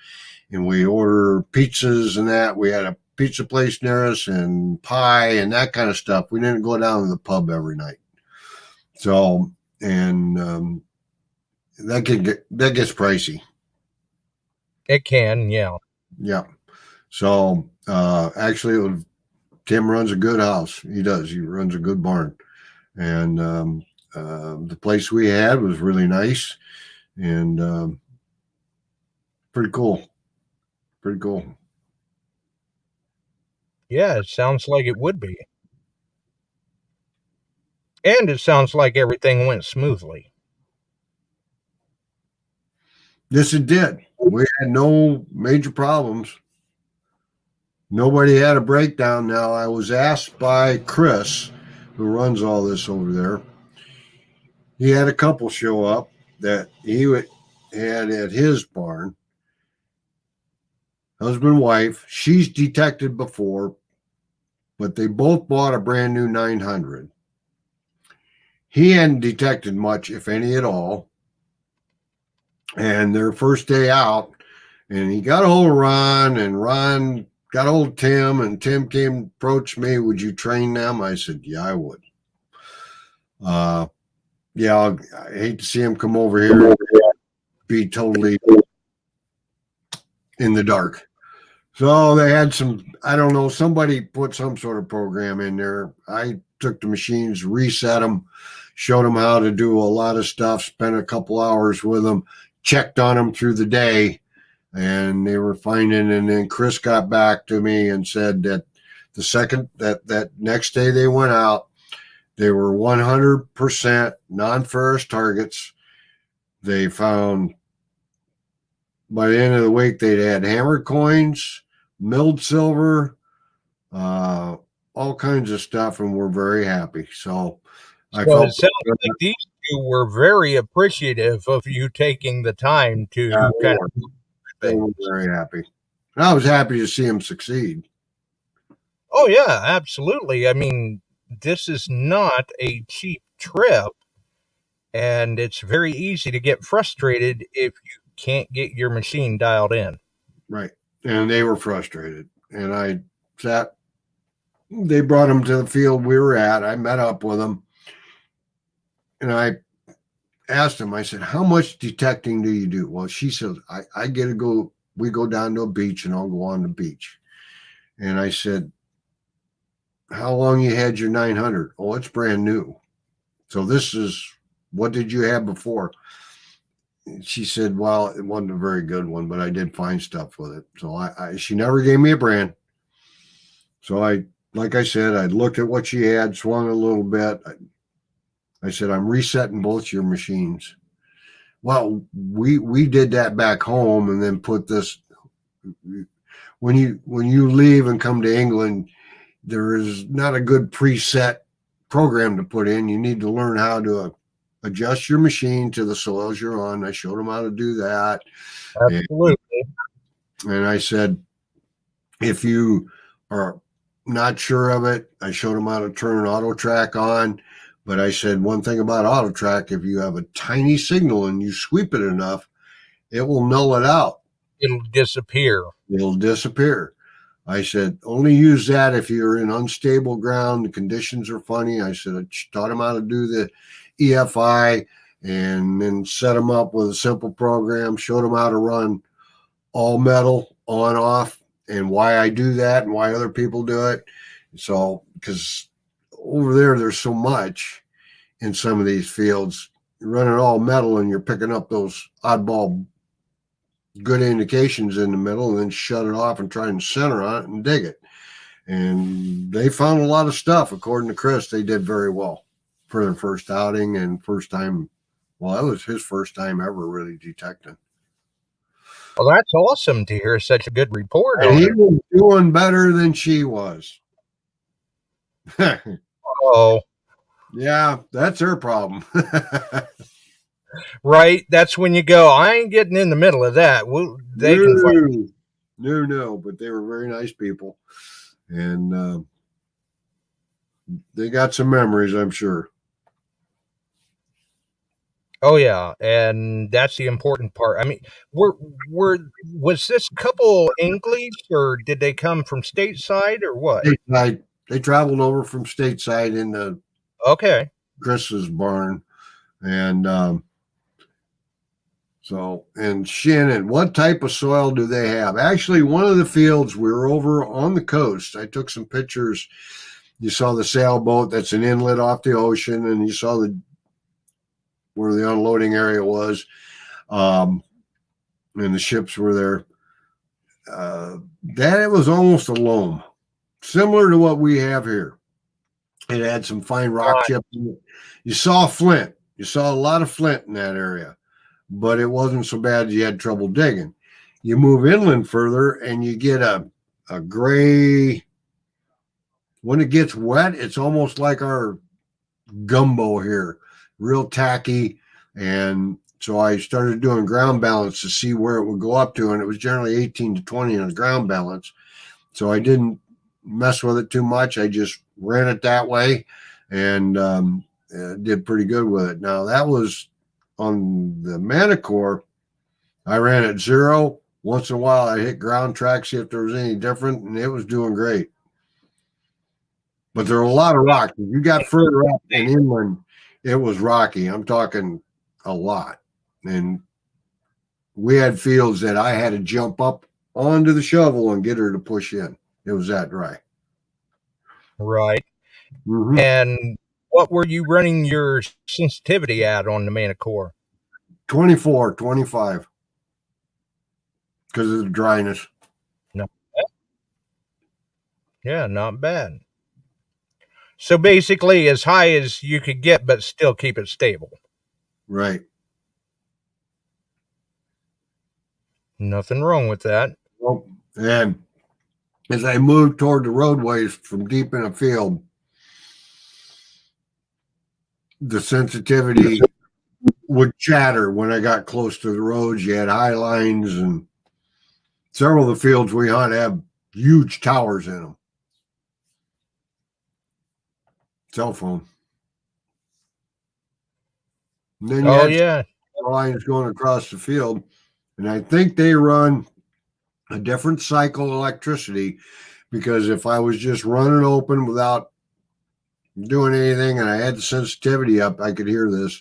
Speaker 7: and we order pizzas and that. We had a pizza place near us and pie and that kind of stuff. We didn't go down to the pub every night. So, and that gets pricey.
Speaker 6: It can, yeah.
Speaker 7: Yeah. So, actually, Tim runs a good house. He does. He runs a good barn. And the place we had was really nice and pretty cool. Pretty cool.
Speaker 6: Yeah, it sounds like it would be. And it sounds like everything went smoothly.
Speaker 7: Yes, it did. We had no major problems. Nobody had a breakdown. Now, I was asked by Chris, who runs all this over there. He had a couple show up that he had at his barn. Husband, wife. She's detected before, but they both bought a brand new 900. He hadn't detected much, if any at all. And their first day out, and he got a hold of Ron, and Ron got a hold of Tim, and Tim came approached me. Would you train them? I said, yeah, I would. Yeah, I hate to see him come over here and be totally in the dark. So they had some, I don't know, somebody put some sort of program in there. I took the machines, reset them, showed them how to do a lot of stuff, spent a couple hours with them, checked on them through the day, and they were finding. And then Chris got back to me and said that the second that next day they went out, they were 100% non-ferrous targets. They found by the end of the week they'd had hammered coins, milled silver, all kinds of stuff, and we're very happy. So I felt
Speaker 6: it sounds like these two were very appreciative of you taking the time to kind of
Speaker 7: they were very happy. And I was happy to see him succeed.
Speaker 6: Oh yeah, absolutely. I mean, this is not a cheap trip, and it's very easy to get frustrated if you can't get your machine dialed in.
Speaker 7: Right. And they were frustrated. And they brought him to the field we were at. I met up with him. And I asked him, I said, how much detecting do you do? Well, she said, I get to go, we go down to a beach and I'll go on the beach. And I said, how long you had your 900? Oh, it's brand new. So this is, what did you have before? She said, well, it wasn't a very good one, but I did find stuff with it. So she never gave me a brand. So like I said, I looked at what she had, swung a little bit. I said, I'm resetting both your machines. Well, we did that back home and then put this. When you leave and come to England, there is not a good preset program to put in. You need to learn how to adjust your machine to the soils you're on. I showed them how to do that.
Speaker 6: Absolutely.
Speaker 7: And I said, if you are not sure of it, I showed them how to turn auto track on. But I said, one thing about auto track, if you have a tiny signal and you sweep it enough, it will null it out.
Speaker 6: It'll disappear.
Speaker 7: I said, only use that if you're in unstable ground, the conditions are funny. I said, I taught him how to do the EFI and then set them up with a simple program, showed them how to run all metal on off and why I do that and why other people do it. So, because over there's so much in some of these fields, you're running all metal and you're picking up those oddball good indications in the middle and then shut it off and try and center on it and dig it. And they found a lot of stuff. According to Chris, they did very well for their first outing and first time. Well, that was his first time ever really detecting.
Speaker 6: Well, that's awesome to hear such a good report.
Speaker 7: And he was doing better than she was.
Speaker 6: Oh,
Speaker 7: yeah, that's her problem.
Speaker 6: Right, that's when you go, I ain't getting in the middle of that. They can find.
Speaker 7: No, but they were very nice people. And they got some memories, I'm sure.
Speaker 6: Oh yeah, and that's the important part. I mean, was this couple English, or did they come from stateside, or what?
Speaker 7: They traveled over from stateside into Chris's barn, and and Shannon, what type of soil do they have? Actually, one of the fields, we were over on the coast. I took some pictures. You saw the sailboat, that's an inlet off the ocean, and you saw where the unloading area was, and the ships were there. That it was almost a loam, similar to what we have here. It had some fine rock chips in it. You saw flint. You saw a lot of flint in that area. but it wasn't so bad you had trouble digging. You move inland further and you get a gray. When it gets wet, it's almost like our gumbo here, real tacky. And so I started doing ground balance to see where it would go up to, and it was generally 18 to 20 on the ground balance. So I didn't mess with it too much. I just ran it that way and did pretty good with it. Now, that was on the MANTICORE. I ran at 0. Once in a while, I hit ground track, see if there was any different, and it was doing great. But there were a lot of rocks. If you got further up and inland, it was rocky. I'm talking a lot. And we had fields that I had to jump up onto the shovel and get her to push in. It was that dry.
Speaker 6: Right.
Speaker 7: Mm-hmm.
Speaker 6: And what were you running your sensitivity at on the MANTICORE?
Speaker 7: 24, 25. Because of the dryness.
Speaker 6: No. Yeah, not bad. So basically as high as you could get, but still keep it stable.
Speaker 7: Right.
Speaker 6: Nothing wrong with that.
Speaker 7: Well, and as I moved toward the roadways from deep in a field, the sensitivity would chatter when I got close to the roads. You had high lines, and several of the fields we hunt have huge towers in them. Cell phone. And then you had lines going across the field, and I think they run a different cycle of electricity, because if I was just running open without doing anything and I had the sensitivity up, I could hear this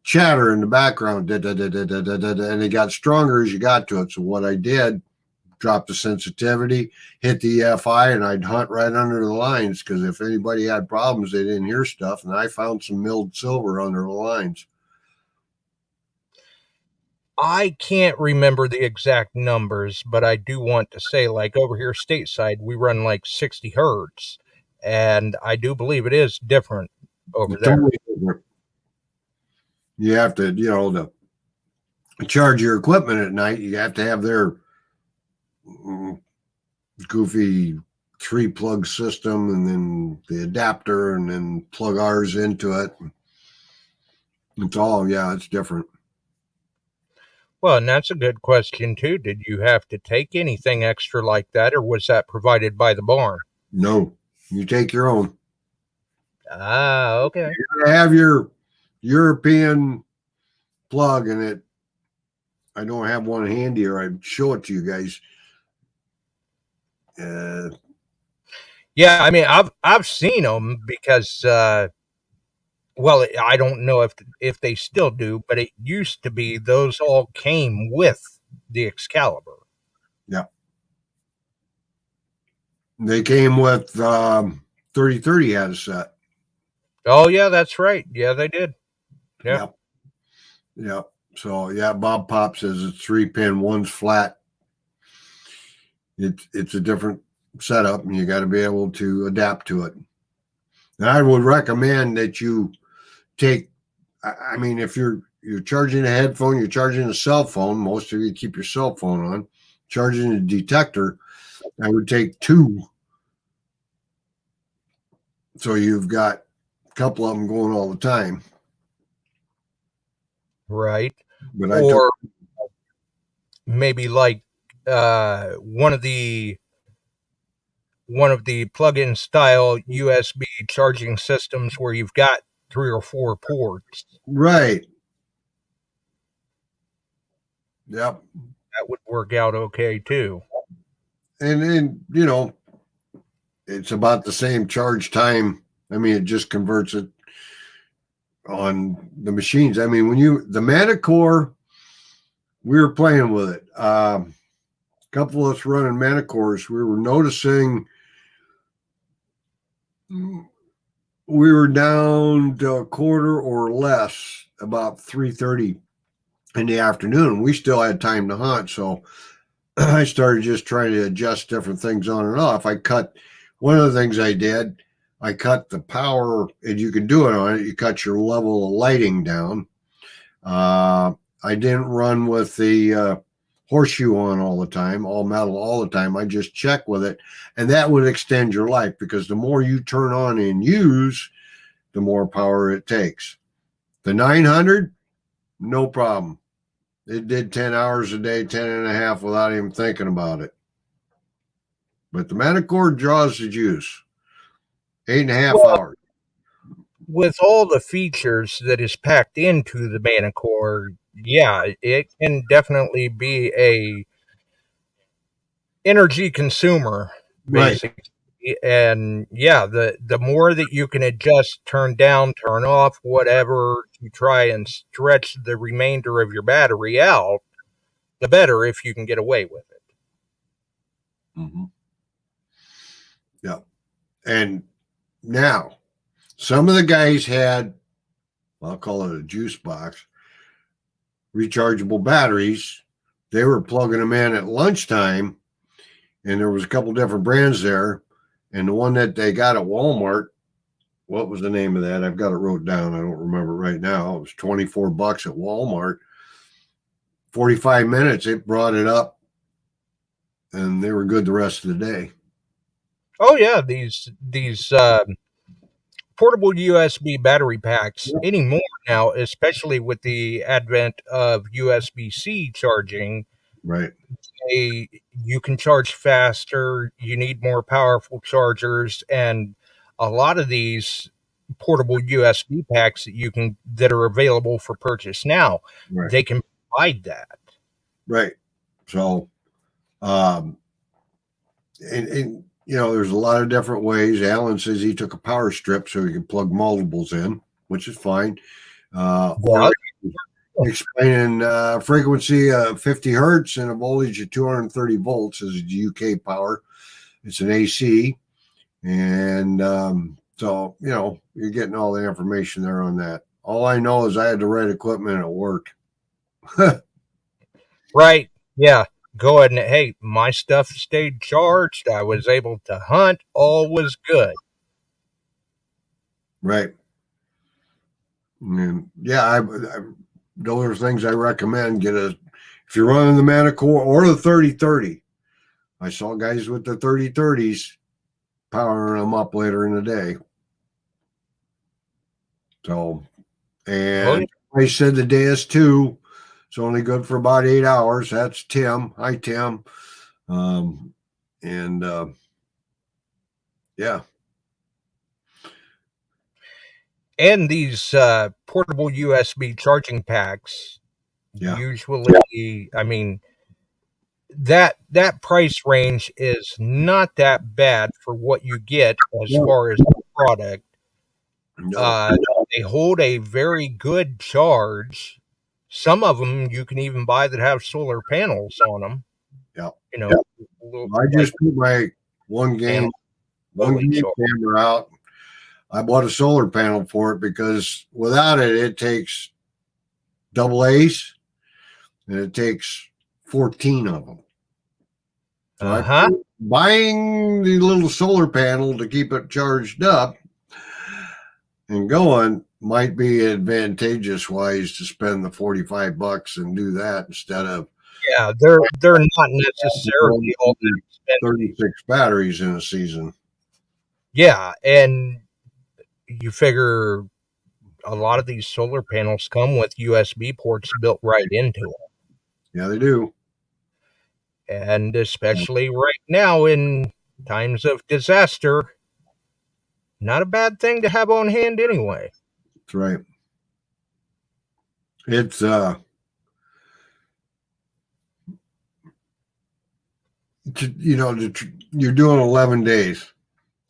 Speaker 7: chatter in the background, and it got stronger as you got to it. So what I did, drop the sensitivity, hit the EFI, and I'd hunt right under the lines, because if anybody had problems, they didn't hear stuff. And I found some milled silver under the lines.
Speaker 6: I can't remember the exact numbers, but I do want to say, like over here stateside, we run like 60 hertz, and I do believe it is different over there. Totally different.
Speaker 7: You have to, to charge your equipment at night, you have to have their goofy 3-plug system, and then the adapter, and then plug ours into it. It's all, it's different.
Speaker 6: Well, and that's a good question too. Did you have to take anything extra like that, or was that provided by the barn?
Speaker 7: No, you take your own.
Speaker 6: Ah, okay.
Speaker 7: You have your European plug in it. I don't have one handy, or I'd show it to you guys.
Speaker 6: Yeah, I mean, I've seen them, because well, I don't know if they still do, but it used to be those all came with the Excalibur.
Speaker 7: Yeah. They came with 3030 had a set.
Speaker 6: Oh, yeah, that's right. Yeah, they did. Yeah.
Speaker 7: Yep. So, Bob Pop says it's 3-pin, one's flat. It's a different setup, and you got to be able to adapt to it. And I would recommend that you take, I mean, if you're charging a headphone, you're charging a cell phone, most of you keep your cell phone on, charging a detector, I would take 2. So you've got a couple of them going all the time.
Speaker 6: Right.
Speaker 7: But
Speaker 6: or maybe like one of the plug-in style USB charging systems where you've got 3 or 4 ports.
Speaker 7: Right. Yep.
Speaker 6: That would work out okay too.
Speaker 7: And it's about the same charge time. I mean, it just converts it on the machines. I mean, the MANTICORE, we were playing with it. A couple of us running MANTICOREs, we were noticing we were down to a quarter or less about 3:30 in the afternoon. We still had time to hunt, so I started just trying to adjust different things on and off. One of the things I did, I cut the power, and you can do it on it. You cut your level of lighting down. I I didn't run with the horseshoe on all the time, all metal all the time. I just check with it, and that would extend your life, because the more you turn on and use, the more power it takes. The 900, no problem. It did 10 hours a day, 10 and a half without even thinking about it. But the MANTICORE draws the juice. 8.5 hours.
Speaker 6: With all the features that is packed into the MANTICORE, yeah, it can definitely be a energy consumer, basically. Right. And yeah, the more that you can adjust, turn down, turn off, whatever, to try and stretch the remainder of your battery out, the better, if you can get away with it.
Speaker 7: Mm-hmm. Yeah. And now, some of the guys had, I'll call it a juice box, rechargeable batteries. They were plugging them in at lunchtime, and there was a couple different brands there. And the one that they got at Walmart, what was the name of that? I've got it wrote down. I don't remember right now. It was $24 at Walmart. 45 minutes, it brought it up, and they were good the rest of the day.
Speaker 6: Oh yeah, these portable USB battery packs anymore now, especially with the advent of USB-C charging.
Speaker 7: Right.
Speaker 6: You can charge faster, you need more powerful chargers, and a lot of these portable USB packs that are available for purchase now, right, they can provide that.
Speaker 7: Right. So, and you know, there's a lot of different ways. Alan says he took a power strip so he can plug multiples in, which is fine. Or explaining frequency of 50 hertz and a voltage of 230 volts is UK power. It's an AC. And so, you know, you're getting all the information there on that. All I know is I had the right equipment and it worked.
Speaker 6: Right. Yeah. Go ahead and, hey, my stuff stayed charged. I was able to hunt. All was good.
Speaker 7: Right. And yeah, those are things I recommend. If you're running the MANTICORE or the 3030. I saw guys with the 3030s powering them up later in the day. So, and I said the DS2, it's only good for about 8 hours. That's Tim. Hi, Tim. Yeah.
Speaker 6: And these portable USB charging packs, usually, I mean, that price range is not that bad for what you get as far as the product. They hold a very good charge. Some of them you can even buy that have solar panels on them.
Speaker 7: Yeah.
Speaker 6: You know,
Speaker 7: I just put my one game camera out. I bought a solar panel for it because without it, it takes double A's and it takes 14 of them. So buying the little solar panel to keep it charged up and going might be advantageous wise to spend the $45 and do that instead of.
Speaker 6: Yeah, they're not necessarily all that expensive.
Speaker 7: 36 batteries in a season.
Speaker 6: Yeah, and you figure a lot of these solar panels come with USB ports built right into them.
Speaker 7: Yeah, they do.
Speaker 6: And especially right now in times of disaster, not a bad thing to have on hand anyway.
Speaker 7: That's right. It's you know, you're doing 11 days.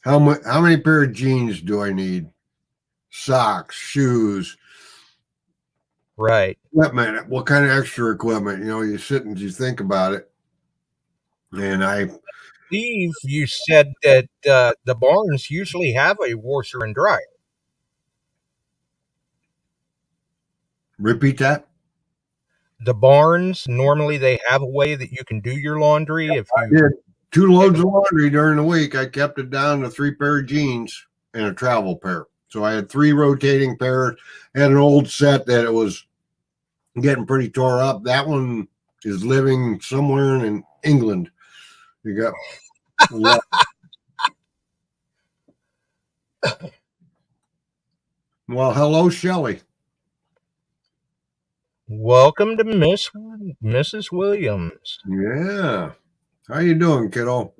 Speaker 7: How many pair of jeans do I need? Socks, shoes,
Speaker 6: right?
Speaker 7: Equipment. What kind of extra equipment? You know, you sit and you think about it. And I
Speaker 6: believe you said that the barns usually have a washer and dryer.
Speaker 7: Repeat that.
Speaker 6: The barns, normally they have a way that you can do your laundry.
Speaker 7: If you did 2 loads of laundry during the week, I kept it down to 3 pair of jeans and a travel pair. So I had 3 rotating pairs. I had an old set that it was getting pretty tore up. That one is living somewhere in England. You got well, hello, Shelley.
Speaker 6: Welcome to Mrs. Williams.
Speaker 7: Yeah. How you doing, kiddo?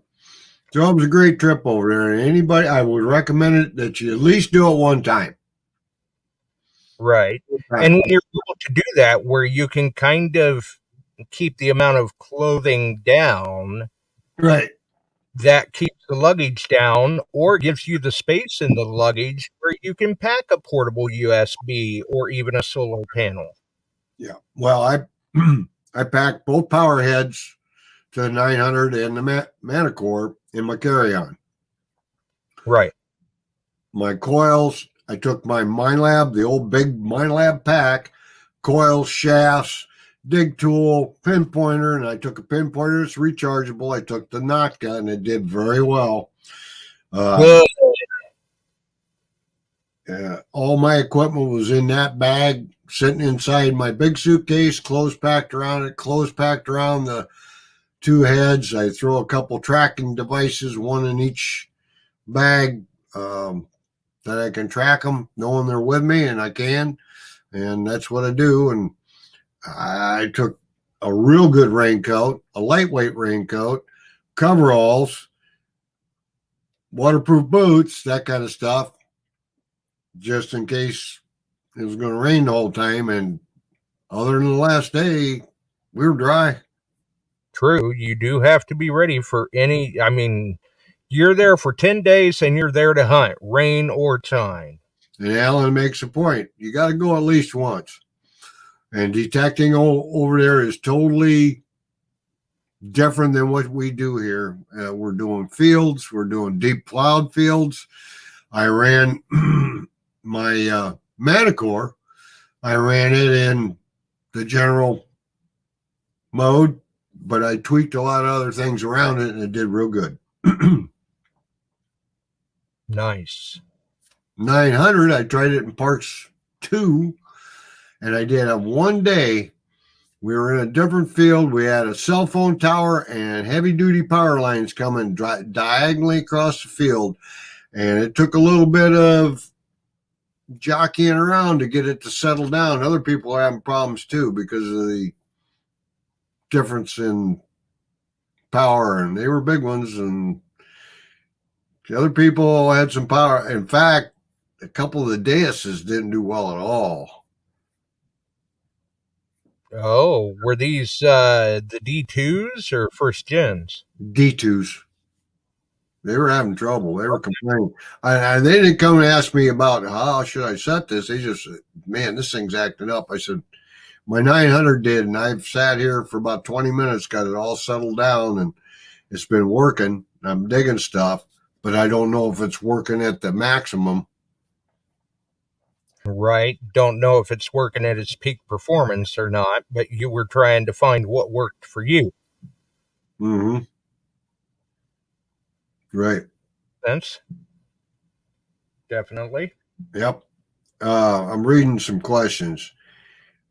Speaker 7: So it was a great trip over there. And anybody, I would recommend it that you at least do it one time.
Speaker 6: Right. And when you're able to do that, where you can kind of keep the amount of clothing down,
Speaker 7: Right.
Speaker 6: that keeps the luggage down or gives you the space in the luggage where you can pack a portable USB or even a solar panel.
Speaker 7: Yeah. Well, I packed both power heads to the 900 and the MANTICORE in my carry-on.
Speaker 6: Right.
Speaker 7: My coils, I took my MineLab, the old big MineLab pack, coils, shafts, dig tool, pinpointer, and I took a pinpointer. It's rechargeable. I took the Notka, and it did very well.
Speaker 6: Good.
Speaker 7: All my equipment was in that bag, sitting inside my big suitcase, clothes packed around it, clothes packed around the two heads. I throw a couple tracking devices, one in each bag, that I can track them, knowing they're with me, and I can. And that's what I do. And I took a real good raincoat, a lightweight raincoat, coveralls, waterproof boots, that kind of stuff, just in case it was going to rain the whole time. And other than the last day, we were dry.
Speaker 6: True. You do have to be ready for any, I mean, you're there for 10 days and you're there to hunt, rain or shine.
Speaker 7: And Alan makes a point. You got to go at least once. And detecting over there is totally different than what we do here. We're doing fields. We're doing deep plowed fields. I ran my MANTICORE. I ran it in the general mode, but I tweaked a lot of other things around it, and it did real good.
Speaker 6: Nice.
Speaker 7: 900, I tried it in parts 2, and I did have one day. We were in a different field. We had a cell phone tower and heavy-duty power lines coming diagonally across the field, and it took a little bit of jockeying around to get it to settle down. Other people are having problems too because of the difference in power, and they were big ones, and the other people had some power. In fact, a couple of the daises didn't do well at all.
Speaker 6: Oh, were these the D2s or first gens?
Speaker 7: D2s. They were having trouble. They were complaining. They didn't come and ask me about how should I set this. They just said, man, this thing's acting up. I said, my 900 did, and I've sat here for about 20 minutes, got it all settled down, and it's been working. I'm digging stuff, but I don't know if it's working at the maximum.
Speaker 6: Right. Don't know if it's working at its peak performance or not, but you were trying to find what worked for you.
Speaker 7: Mm-hmm. Right.
Speaker 6: Sense. Definitely.
Speaker 7: Yep. I'm reading some questions.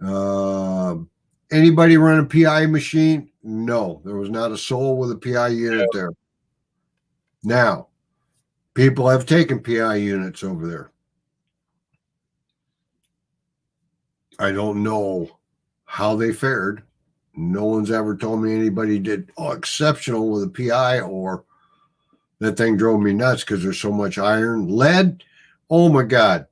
Speaker 7: Anybody run a PI machine? No, there was not a soul with a PI unit there. Now, people have taken PI units over there. I don't know how they fared. No one's ever told me anybody did exceptional with a PI, or that thing drove me nuts because there's so much iron. Lead, oh my God.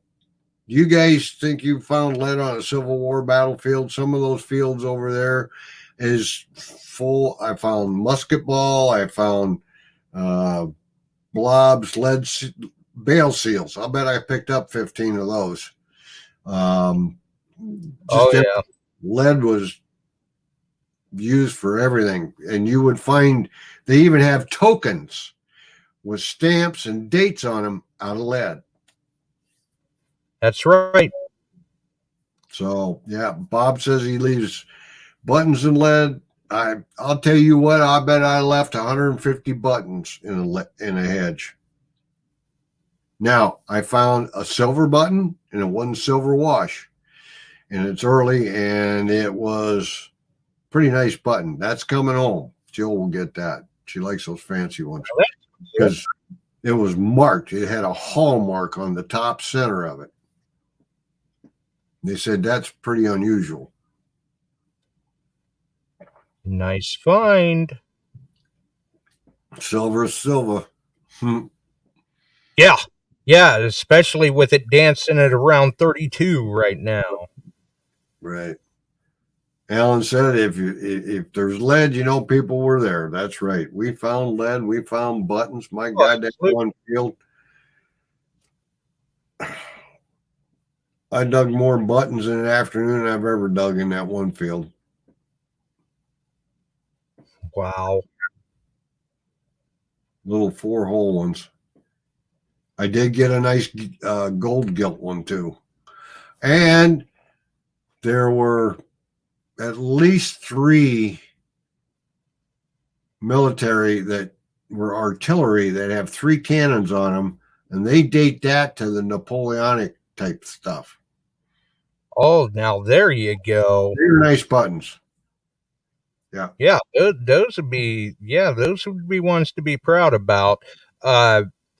Speaker 7: Do you guys think you found lead on a Civil War battlefield? Some of those fields over there is full. I found musket ball. I found blobs, lead bale seals. I'll bet I picked up 15 of those. Lead was used for everything. And you would find they even have tokens with stamps and dates on them out of lead.
Speaker 6: That's right.
Speaker 7: So, yeah, Bob says he leaves buttons in lead. I'll tell you what, I bet I left 150 buttons in a hedge. Now, I found a silver button, and it wasn't silver wash. and it's early, and it was pretty nice button. That's coming home. Jill will get that. She likes those fancy ones because it was marked. It had a hallmark on the top center of it. They said that's pretty unusual.
Speaker 6: Nice find.
Speaker 7: Silver is silver.
Speaker 6: Yeah. Yeah, especially with it dancing at around 32 right now.
Speaker 7: Right. Alan said if there's lead, you know people were there. That's right. We found lead. We found buttons. My God, that one field. I dug more buttons in an afternoon than I've ever dug in that one field.
Speaker 6: Wow.
Speaker 7: Little 4-hole ones. I did get a nice gold gilt one too. And there were at least 3 military that were artillery that have 3 cannons on them, and they date that to the Napoleonic type stuff.
Speaker 6: Oh, now there you go.
Speaker 7: They're nice buttons. Yeah.
Speaker 6: Yeah, those would be ones to be proud about.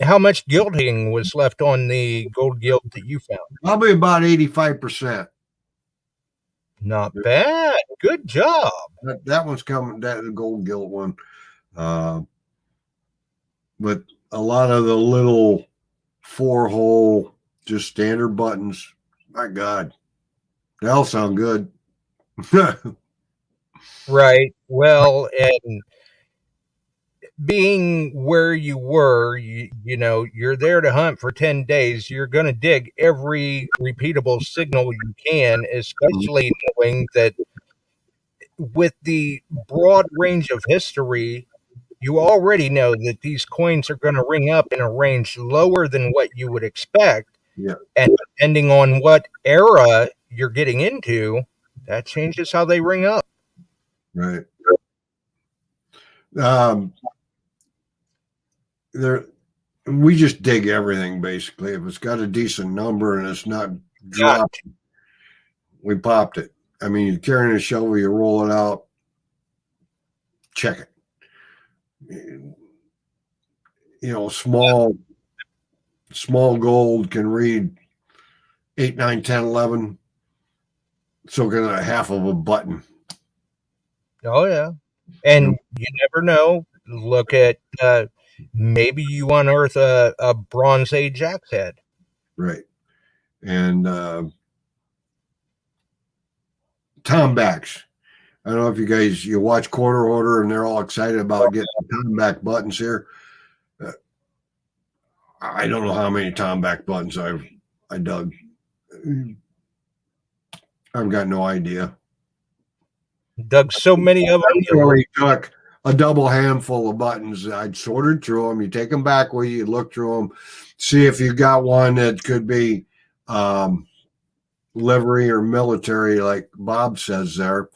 Speaker 6: How much gilding was left on the gold gilt that you found?
Speaker 7: Probably about 85%.
Speaker 6: Not bad. Good job.
Speaker 7: That one's coming, that gold gilt one. But a lot of the little 4-hole, just standard buttons, my God, they all sound good.
Speaker 6: Right. Well, and being where you were, you know, you're there to hunt for 10 days. You're going to dig every repeatable signal you can, especially knowing that with the broad range of history, you already know that these coins are going to ring up in a range lower than what you would expect.
Speaker 7: Yeah.
Speaker 6: And depending on what era you're getting into, that changes how they ring up.
Speaker 7: Right. We just dig everything basically. If it's got a decent number and it's not dropped, we popped it. I mean, you're carrying a shovel, you roll it out, check it. You know, small gold can read 8, 9, 10, 11. So can a half of a button.
Speaker 6: Oh, yeah. And you never know. Look at maybe you unearth a Bronze Age axe head.
Speaker 7: Right. And tombacks. I don't know if you watch Quarter Order and they're all excited about getting tomback buttons here. I don't know how many tomback buttons I dug. I've got no idea.
Speaker 6: Dug so many of them.
Speaker 7: I really took a double handful of buttons. I'd sorted through them. You take them back with you, look through them, see if you got one that could be livery or military, like Bob says there.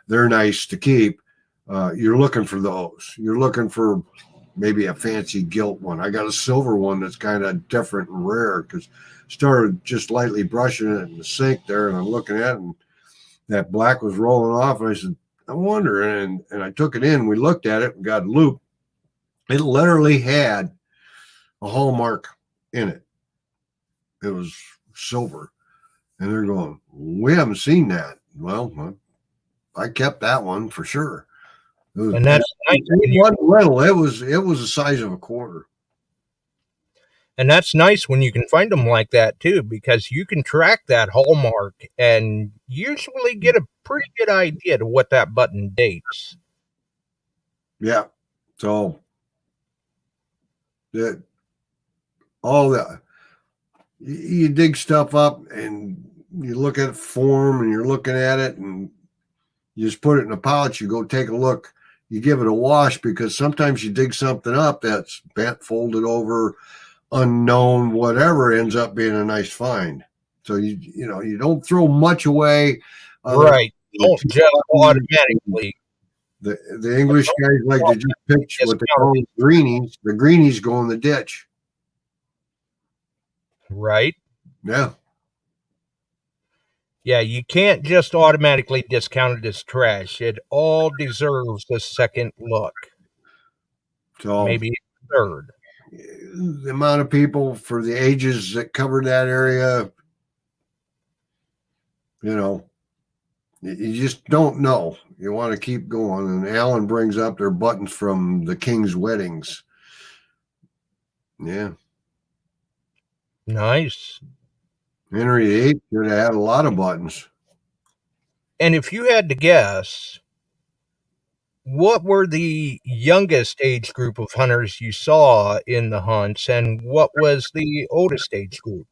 Speaker 7: They're nice to keep. You're looking for those. You're looking for maybe a fancy gilt one. I got a silver one that's kind of different and rare because started just lightly brushing it in the sink there, and I'm looking at it, and that black was rolling off, and I said, I wonder, and I took it in. We looked at it and got a loop. It literally had a hallmark in it. It was silver, and they're going, we haven't seen that. Well, I kept that one for sure.
Speaker 6: And that's nice.
Speaker 7: It wasn't little. It was the size of a quarter.
Speaker 6: And that's nice when you can find them like that too, because you can track that hallmark and usually get a pretty good idea to what that button dates.
Speaker 7: Yeah. So you dig stuff up and you look at form and you're looking at it and you just put it in a pouch. You go take a look. You give it a wash because sometimes you dig something up that's bent, folded over, unknown, whatever, ends up being a nice find. So you don't throw much away.
Speaker 6: Right. Don't jump automatically.
Speaker 7: The English guys like to just pitch what they call greenies. The greenies go in the ditch.
Speaker 6: Right.
Speaker 7: Yeah.
Speaker 6: Yeah, you can't just automatically discount it as trash. It all deserves a second look,
Speaker 7: So
Speaker 6: maybe a third.
Speaker 7: the amount of people for the ages that covered that area, you just don't know. You want to keep going. And Alan brings up their buttons from the king's weddings. Yeah.
Speaker 6: Nice.
Speaker 7: Henry VIII should have had a lot of buttons.
Speaker 6: And if you had to guess, what were the youngest age group of hunters you saw in the hunts, and what was the oldest age group?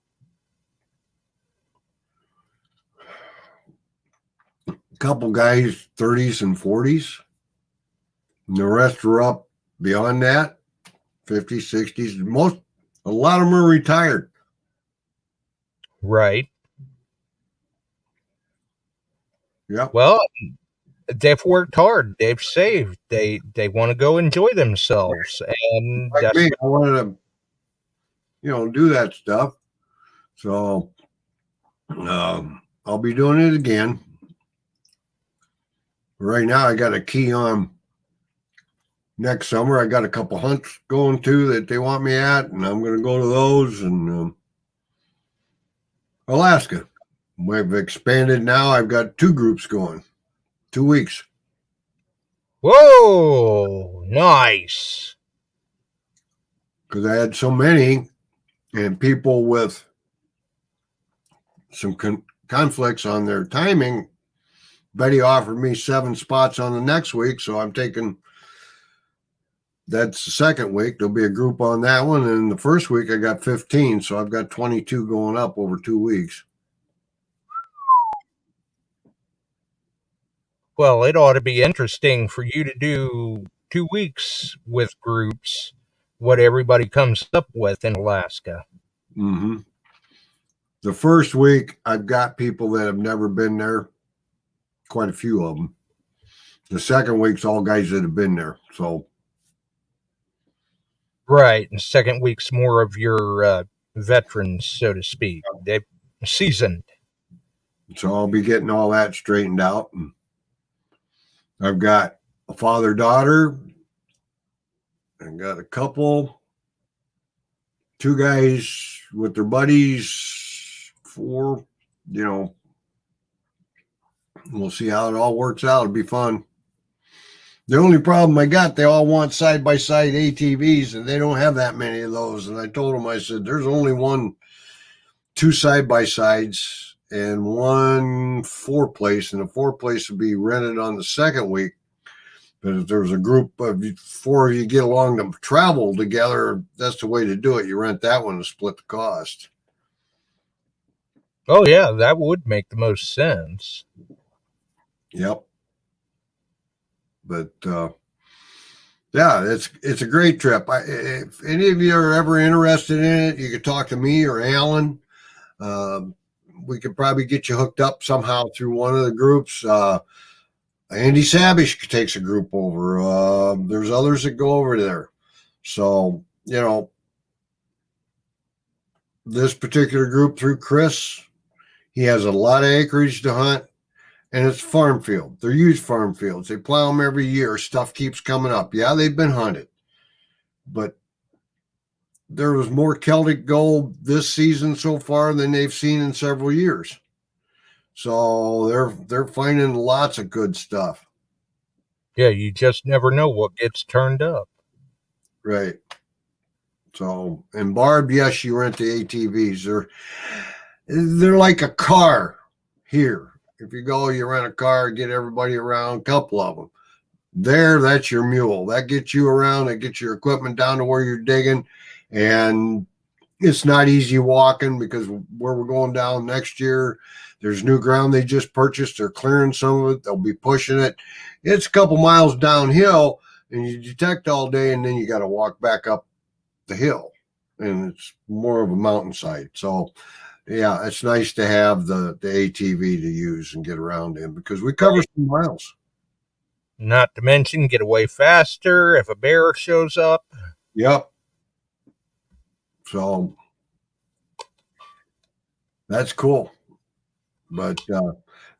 Speaker 7: A couple guys, 30s and 40s. And the rest were up beyond that, 50s, 60s. A lot of them are retired.
Speaker 6: Right.
Speaker 7: Yep.
Speaker 6: Well, they've worked hard. They've saved. They want to go enjoy themselves, and
Speaker 7: Like
Speaker 6: that's
Speaker 7: me, I wanted to, do that stuff. So I'll be doing it again. Right now, I got a key on next summer. I got a couple hunts going to that they want me at, and I'm going to go to those. And Alaska, we've expanded now. I've got 2 groups going, 2 weeks.
Speaker 6: Whoa, nice.
Speaker 7: Because I had so many, and people with some conflicts on their timing. Betty offered me 7 spots on the next week, so I'm taking. That's the second week. There'll be a group on that one, and the first week I got 15, so I've got 22 going up over 2 weeks.
Speaker 6: Well, it ought to be interesting for you to do 2 weeks with groups, what everybody comes up with in Alaska.
Speaker 7: Mm-hmm. The first week, I've got people that have never been there, quite a few of them. The second week's all guys that have been there. So,
Speaker 6: right, and second week's more of your veterans, so to speak. They've seasoned.
Speaker 7: So I'll be getting all that straightened out. And I've got a father-daughter. I got a couple, 2 guys with their buddies, 4, we'll see how it all works out. It'll be fun. The only problem I got, they all want side-by-side ATVs, and they don't have that many of those. And I told them, I said, there's only 2 side-by-sides and 1 4-place, and the 4-place will be rented on the second week. But if there's a group of 4 of you get along to travel together, that's the way to do it. You rent that one to split the cost.
Speaker 6: Oh, yeah, that would make the most sense.
Speaker 7: Yep. But yeah, it's a great trip. If any of you are ever interested in it, you could talk to me or Alan. We could probably get you hooked up somehow through one of the groups. Andy Sabish takes a group over. There's others that go over there. So, this particular group through Chris, he has a lot of acreage to hunt. And it's farm field. They're huge farm fields. They plow them every year. Stuff keeps coming up. Yeah, they've been hunted. But there was more Celtic gold this season so far than they've seen in several years. So they're finding lots of good stuff.
Speaker 6: Yeah, you just never know what gets turned up.
Speaker 7: Right. So, and Barb, yes, you rent the ATVs. They're like a car here. If you go, you rent a car, get everybody around, a couple of them. There, that's your mule. That gets you around. That gets your equipment down to where you're digging. And it's not easy walking because where we're going down next year, there's new ground they just purchased. They're clearing some of it. They'll be pushing it. It's a couple miles downhill, and you detect all day, and then you got to walk back up the hill. And it's more of a mountainside. So, yeah, it's nice to have the ATV to use and get around in because we cover some miles.
Speaker 6: Not to mention get away faster if a bear shows up.
Speaker 7: Yep. So that's cool. But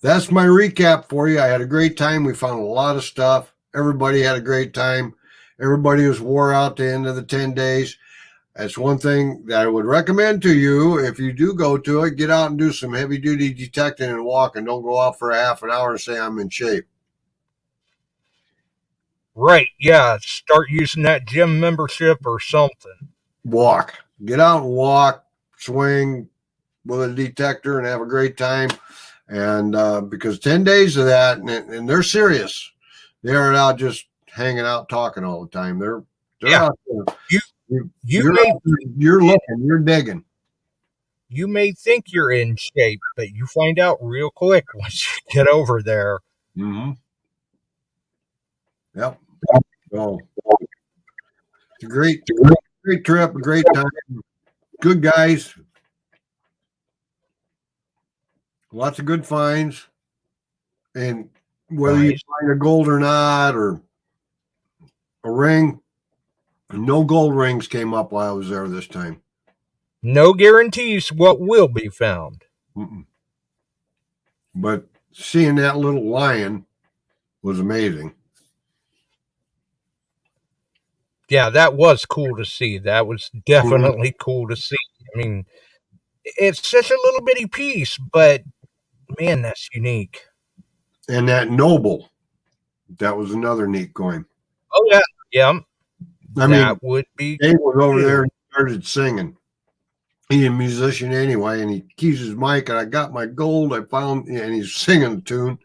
Speaker 7: that's my recap for you. I had a great time. We found a lot of stuff. Everybody had a great time. Everybody was wore out the end of the 10 days. That's one thing that I would recommend to you. If you do go to it, get out and do some heavy duty detecting and walking. Don't go out for a half an hour and say I'm in shape.
Speaker 6: Right, yeah. Start using that gym membership or something.
Speaker 7: Walk. Get out and walk, swing with a detector and have a great time. And because 10 days of that, and they're serious. They aren't out just hanging out talking all the time. They're out there. You're looking, you're digging.
Speaker 6: You may think you're in shape, but you find out real quick once you get over there.
Speaker 7: Mm-hmm. Yep. So it's a great trip, a great time. Good guys. Lots of good finds. And whether you find a gold or not, or a ring, no gold rings came up while I was there this time.
Speaker 6: No guarantees what will be found.
Speaker 7: Mm-mm. But seeing that little lion was amazing.
Speaker 6: Yeah, that was cool to see. That was definitely cool to see. I mean, it's such a little bitty piece, but man, that's unique.
Speaker 7: And that noble, that was another neat coin.
Speaker 6: Oh, yeah. Yeah.
Speaker 7: I
Speaker 6: mean, would be.
Speaker 7: Dave was over there and started singing. He's a musician anyway, and he keeps his mic, and I got my gold. I found, and he's singing a tune,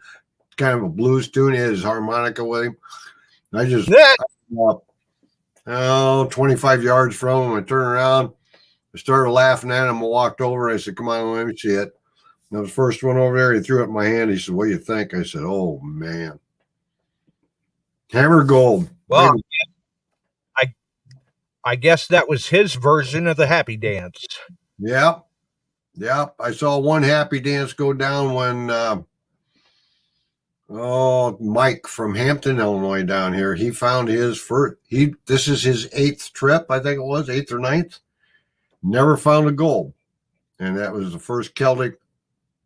Speaker 7: kind of a blues tune. He had his harmonica with him. I just, 25 yards from him. I turned around, I started laughing at him. I walked over. I said, "Come on, let me see it." And I was the first one over there. He threw it in my hand. He said, "What do you think?" I said, "Oh, man. Hammer gold."
Speaker 6: Well, I guess that was his version of the happy dance.
Speaker 7: Yep. Yep. I saw one happy dance go down when Mike from Hampton, Illinois down here. He found his first this is his 8th trip, I think it was, 8th or 9th. Never found a gold. And that was the first Celtic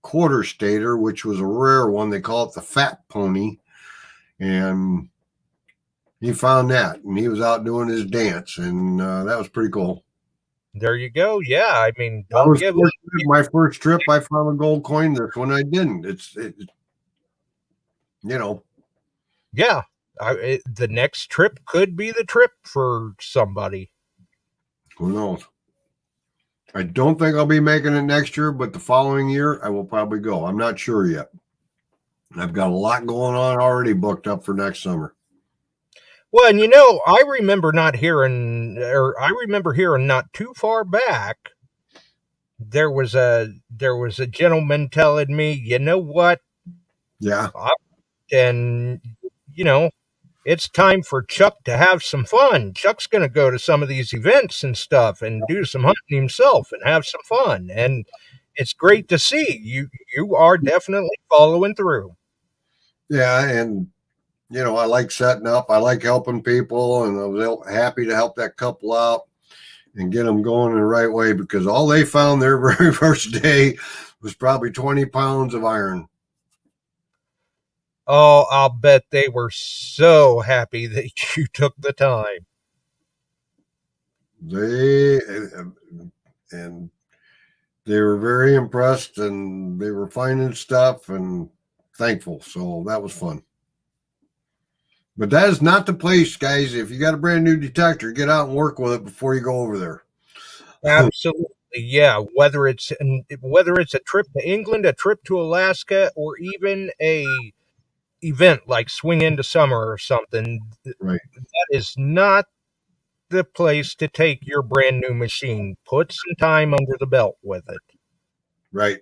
Speaker 7: quarter stater, which was a rare one. They call it the fat pony. And he found that, and he was out doing his dance, and that was pretty cool.
Speaker 6: There you go. Yeah, I mean,
Speaker 7: my first trip, I found a gold coin. This one I didn't. It's
Speaker 6: Yeah, the next trip could be the trip for somebody.
Speaker 7: Who knows? I don't think I'll be making it next year, but the following year I will probably go. I'm not sure yet. I've got a lot going on already booked up for next summer.
Speaker 6: Well, and I remember hearing not too far back, there was a gentleman telling me, you know what?
Speaker 7: Yeah.
Speaker 6: And it's time for Chuck to have some fun. Chuck's going to go to some of these events and stuff and do some hunting himself and have some fun. And it's great to see you are definitely following through.
Speaker 7: Yeah, and I like setting up. I like helping people, and I was happy to help that couple out and get them going in the right way, because all they found their very first day was probably 20 pounds of iron.
Speaker 6: Oh, I'll bet they were so happy that you took the time.
Speaker 7: They were very impressed, and they were finding stuff and thankful. So that was fun. But that is not the place, guys. If you got a brand new detector, get out and work with it before you go over there.
Speaker 6: Absolutely, yeah. Whether it's a trip to England, a trip to Alaska, or even a event like Swing Into Summer or something,
Speaker 7: right?
Speaker 6: That is not the place to take your brand new machine. Put some time under the belt with it.
Speaker 7: Right.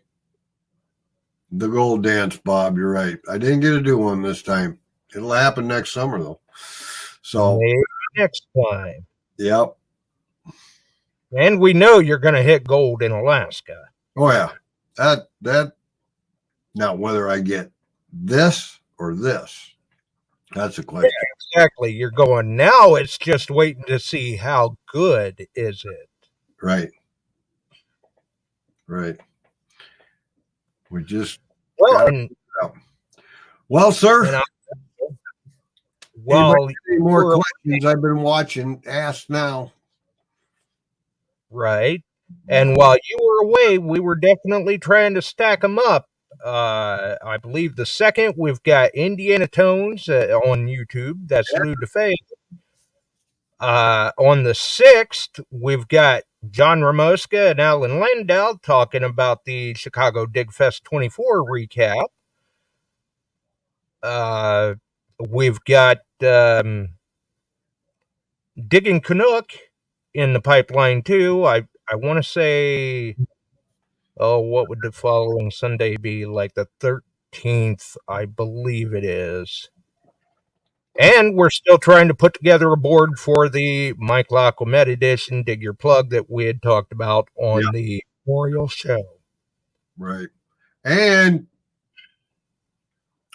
Speaker 7: The gold dance, Bob. You're right. I didn't get to do one this time. It'll happen next summer, though. So
Speaker 6: maybe next time.
Speaker 7: Yep.
Speaker 6: And we know you're going to hit gold in Alaska.
Speaker 7: Oh yeah, that. Now whether I get this or this, that's a question.
Speaker 6: Yeah, exactly. You're going now. It's just waiting to see how good is it.
Speaker 7: Right. Right.
Speaker 6: Well, and
Speaker 7: well, sir.
Speaker 6: and well,
Speaker 7: any more questions? I've been watching. Ask now.
Speaker 6: Right. And while you were away, we were definitely trying to stack them up. I believe the second, we've got Indiana Tones on YouTube. That's Lou DeFay. On the 6th, we've got John Ramoska and Alan Landau talking about the Chicago Dig Fest 24 recap. We've got Digging Canuck in the pipeline too. I want to say, what would the following Sunday be? Like the 13th, I believe it is. And we're still trying to put together a board for the Mike Lacquamet edition, Dig Your Plug, that we had talked about on the Memorial Show.
Speaker 7: Right. And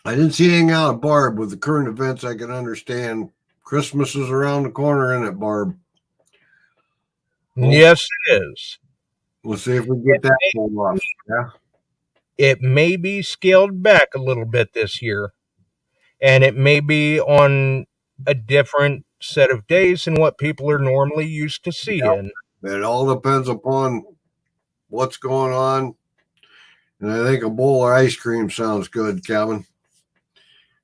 Speaker 7: I didn't see anything out of Barb with the current events. I can understand Christmas is around the corner, isn't it, Barb?
Speaker 6: Yes, it is.
Speaker 7: We'll see if we get that pulled off. Yeah.
Speaker 6: It may be scaled back a little bit this year, and it may be on a different set of days than what people are normally used to seeing.
Speaker 7: It all depends upon what's going on. And I think a bowl of ice cream sounds good, Kevin.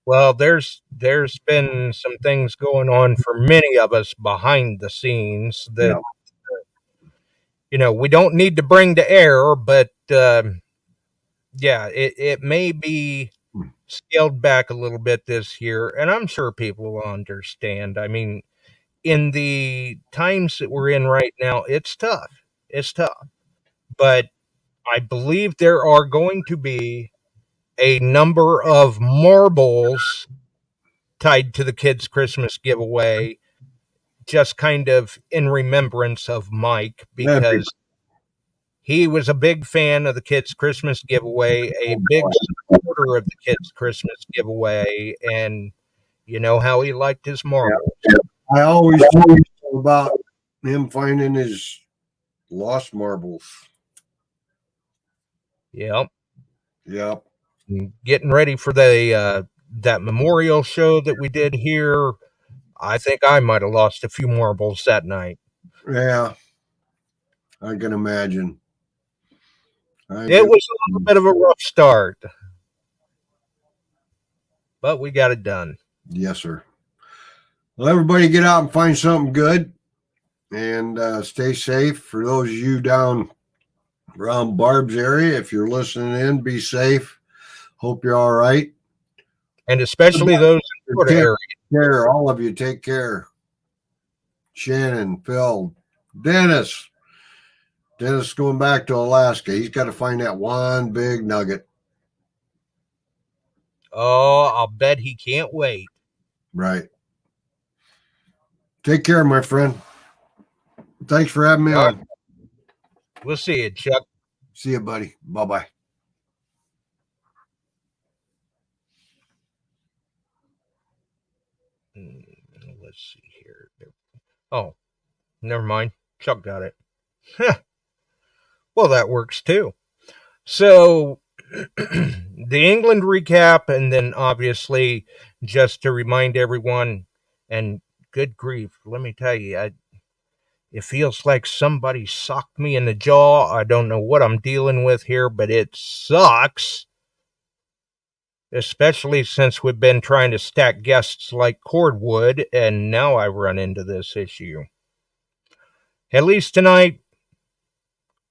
Speaker 6: Well, there's been some things going on for many of us behind the scenes that we don't need to bring to air, but it may be scaled back a little bit this year, and I'm sure people will understand. I mean, in the times that we're in right now, it's tough. It's tough. But I believe there are going to be a number of marbles tied to the kids' Christmas giveaway, just kind of in remembrance of Mike, because he was a big fan of the kids' Christmas giveaway, a big supporter of the kids' Christmas giveaway, and you know how he liked his marbles.
Speaker 7: I always talk about him finding his lost marbles.
Speaker 6: Yep.
Speaker 7: Getting
Speaker 6: ready for the that memorial show that we did here. I think I might have lost a few marbles that night.
Speaker 7: Yeah, I can imagine.
Speaker 6: It was a little bit of a rough start, but we got it done.
Speaker 7: Yes, sir. Well, everybody get out and find something good, and stay safe. For those of you down around Barb's area, if you're listening in, be safe. Hope you're all right.
Speaker 6: And especially those in Florida area.
Speaker 7: Care, all of you, take care. Shannon, Phil, Dennis. Dennis going back to Alaska. He's got to find that one big nugget.
Speaker 6: Oh, I'll bet he can't wait.
Speaker 7: Right. Take care, my friend. Thanks for having me on.
Speaker 6: We'll see you, Chuck.
Speaker 7: See you, buddy. Bye-bye.
Speaker 6: Let's see here. Oh, never mind. Chuck got it. Well, that works too. So, the England recap, and then obviously, just to remind everyone, and good grief, let me tell you, it feels like somebody socked me in the jaw. I don't know what I'm dealing with here, but it sucks. Especially since we've been trying to stack guests like cordwood, and now I run into this issue. At least tonight,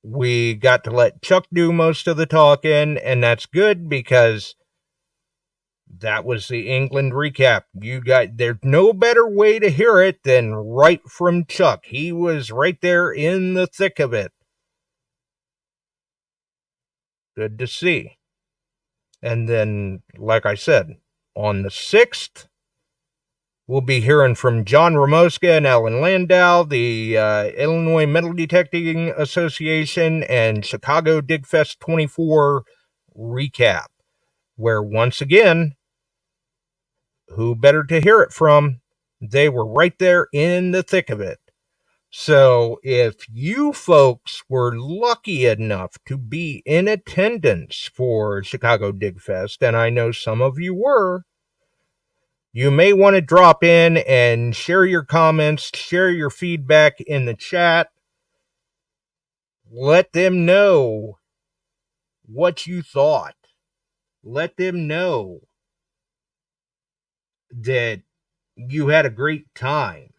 Speaker 6: we got to let Chuck do most of the talking, and that's good because that was the England recap. There's no better way to hear it than right from Chuck. He was right there in the thick of it. Good to see. And then, like I said, on the 6th, we'll be hearing from John Ramoska and Alan Landau, the Illinois Metal Detecting Association, and Chicago Dig Fest 24 recap, where once again, who better to hear it from? They were right there in the thick of it. So if you folks were lucky enough to be in attendance for Chicago Dig Fest, and I know some of you were, you may want to drop in and share your comments, share your feedback in the chat. Let them know what you thought. Let them know that you had a great time.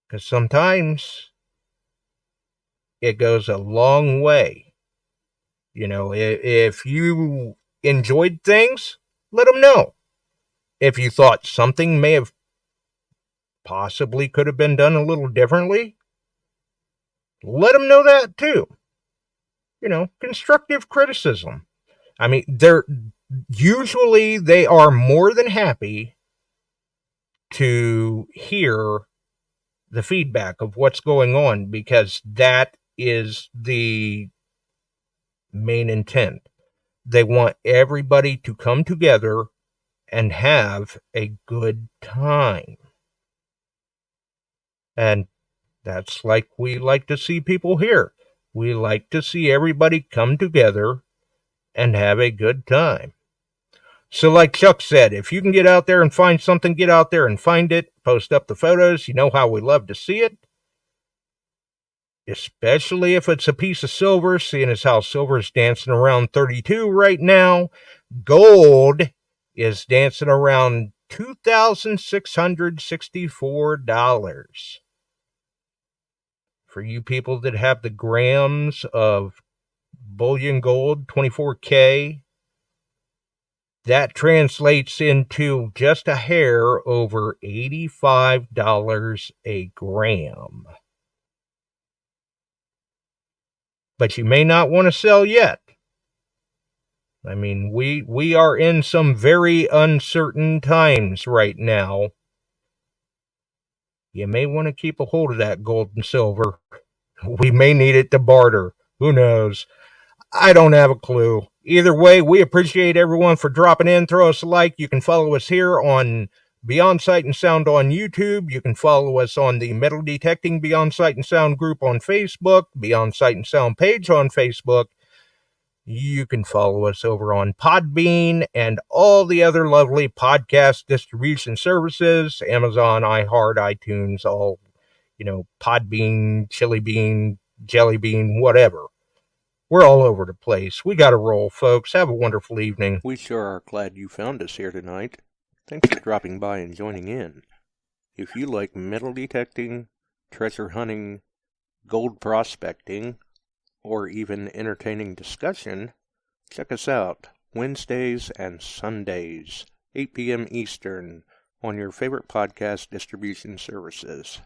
Speaker 6: Because sometimes it goes a long way. You know, if you enjoyed things, let them know. If you thought something may have possibly could have been done a little differently, let them know that too. You know, constructive criticism. I mean, usually they are more than happy to hear the feedback of what's going on, because that is the main intent. They want everybody to come together and have a good time. And that's like we like to see people here. We like to see everybody come together and have a good time. So like Chuck said, if you can get out there and find something, get out there and find it. Post up the photos. You know how we love to see it. Especially if it's a piece of silver, seeing as how silver is dancing around 32 right now. Gold is dancing around $2,664. For you people that have the grams of bullion gold, 24K, that translates into just a hair over $85 a gram. But you may not want to sell yet. I mean, we are in some very uncertain times right now. You may want to keep a hold of that gold and silver. We may need it to barter. Who knows? I don't have a clue. Either way, we appreciate everyone for dropping in. Throw us a like. You can follow us here on Beyond Sight and Sound on YouTube. You can follow us on the Metal Detecting Beyond Sight and Sound group on Facebook, Beyond Sight and Sound page on Facebook. You can follow us over on PodBean and all the other lovely podcast distribution services, Amazon, iHeart, iTunes, all, you know, PodBean, Chili Bean, Jelly Bean, whatever. We're all over the place. We got to roll, folks. Have a wonderful evening.
Speaker 1: We sure are glad you found us here tonight. Thanks for dropping by and joining in. If you like metal detecting, treasure hunting, gold prospecting, or even entertaining discussion, check us out Wednesdays and Sundays, 8 p.m. Eastern, on your favorite podcast distribution services.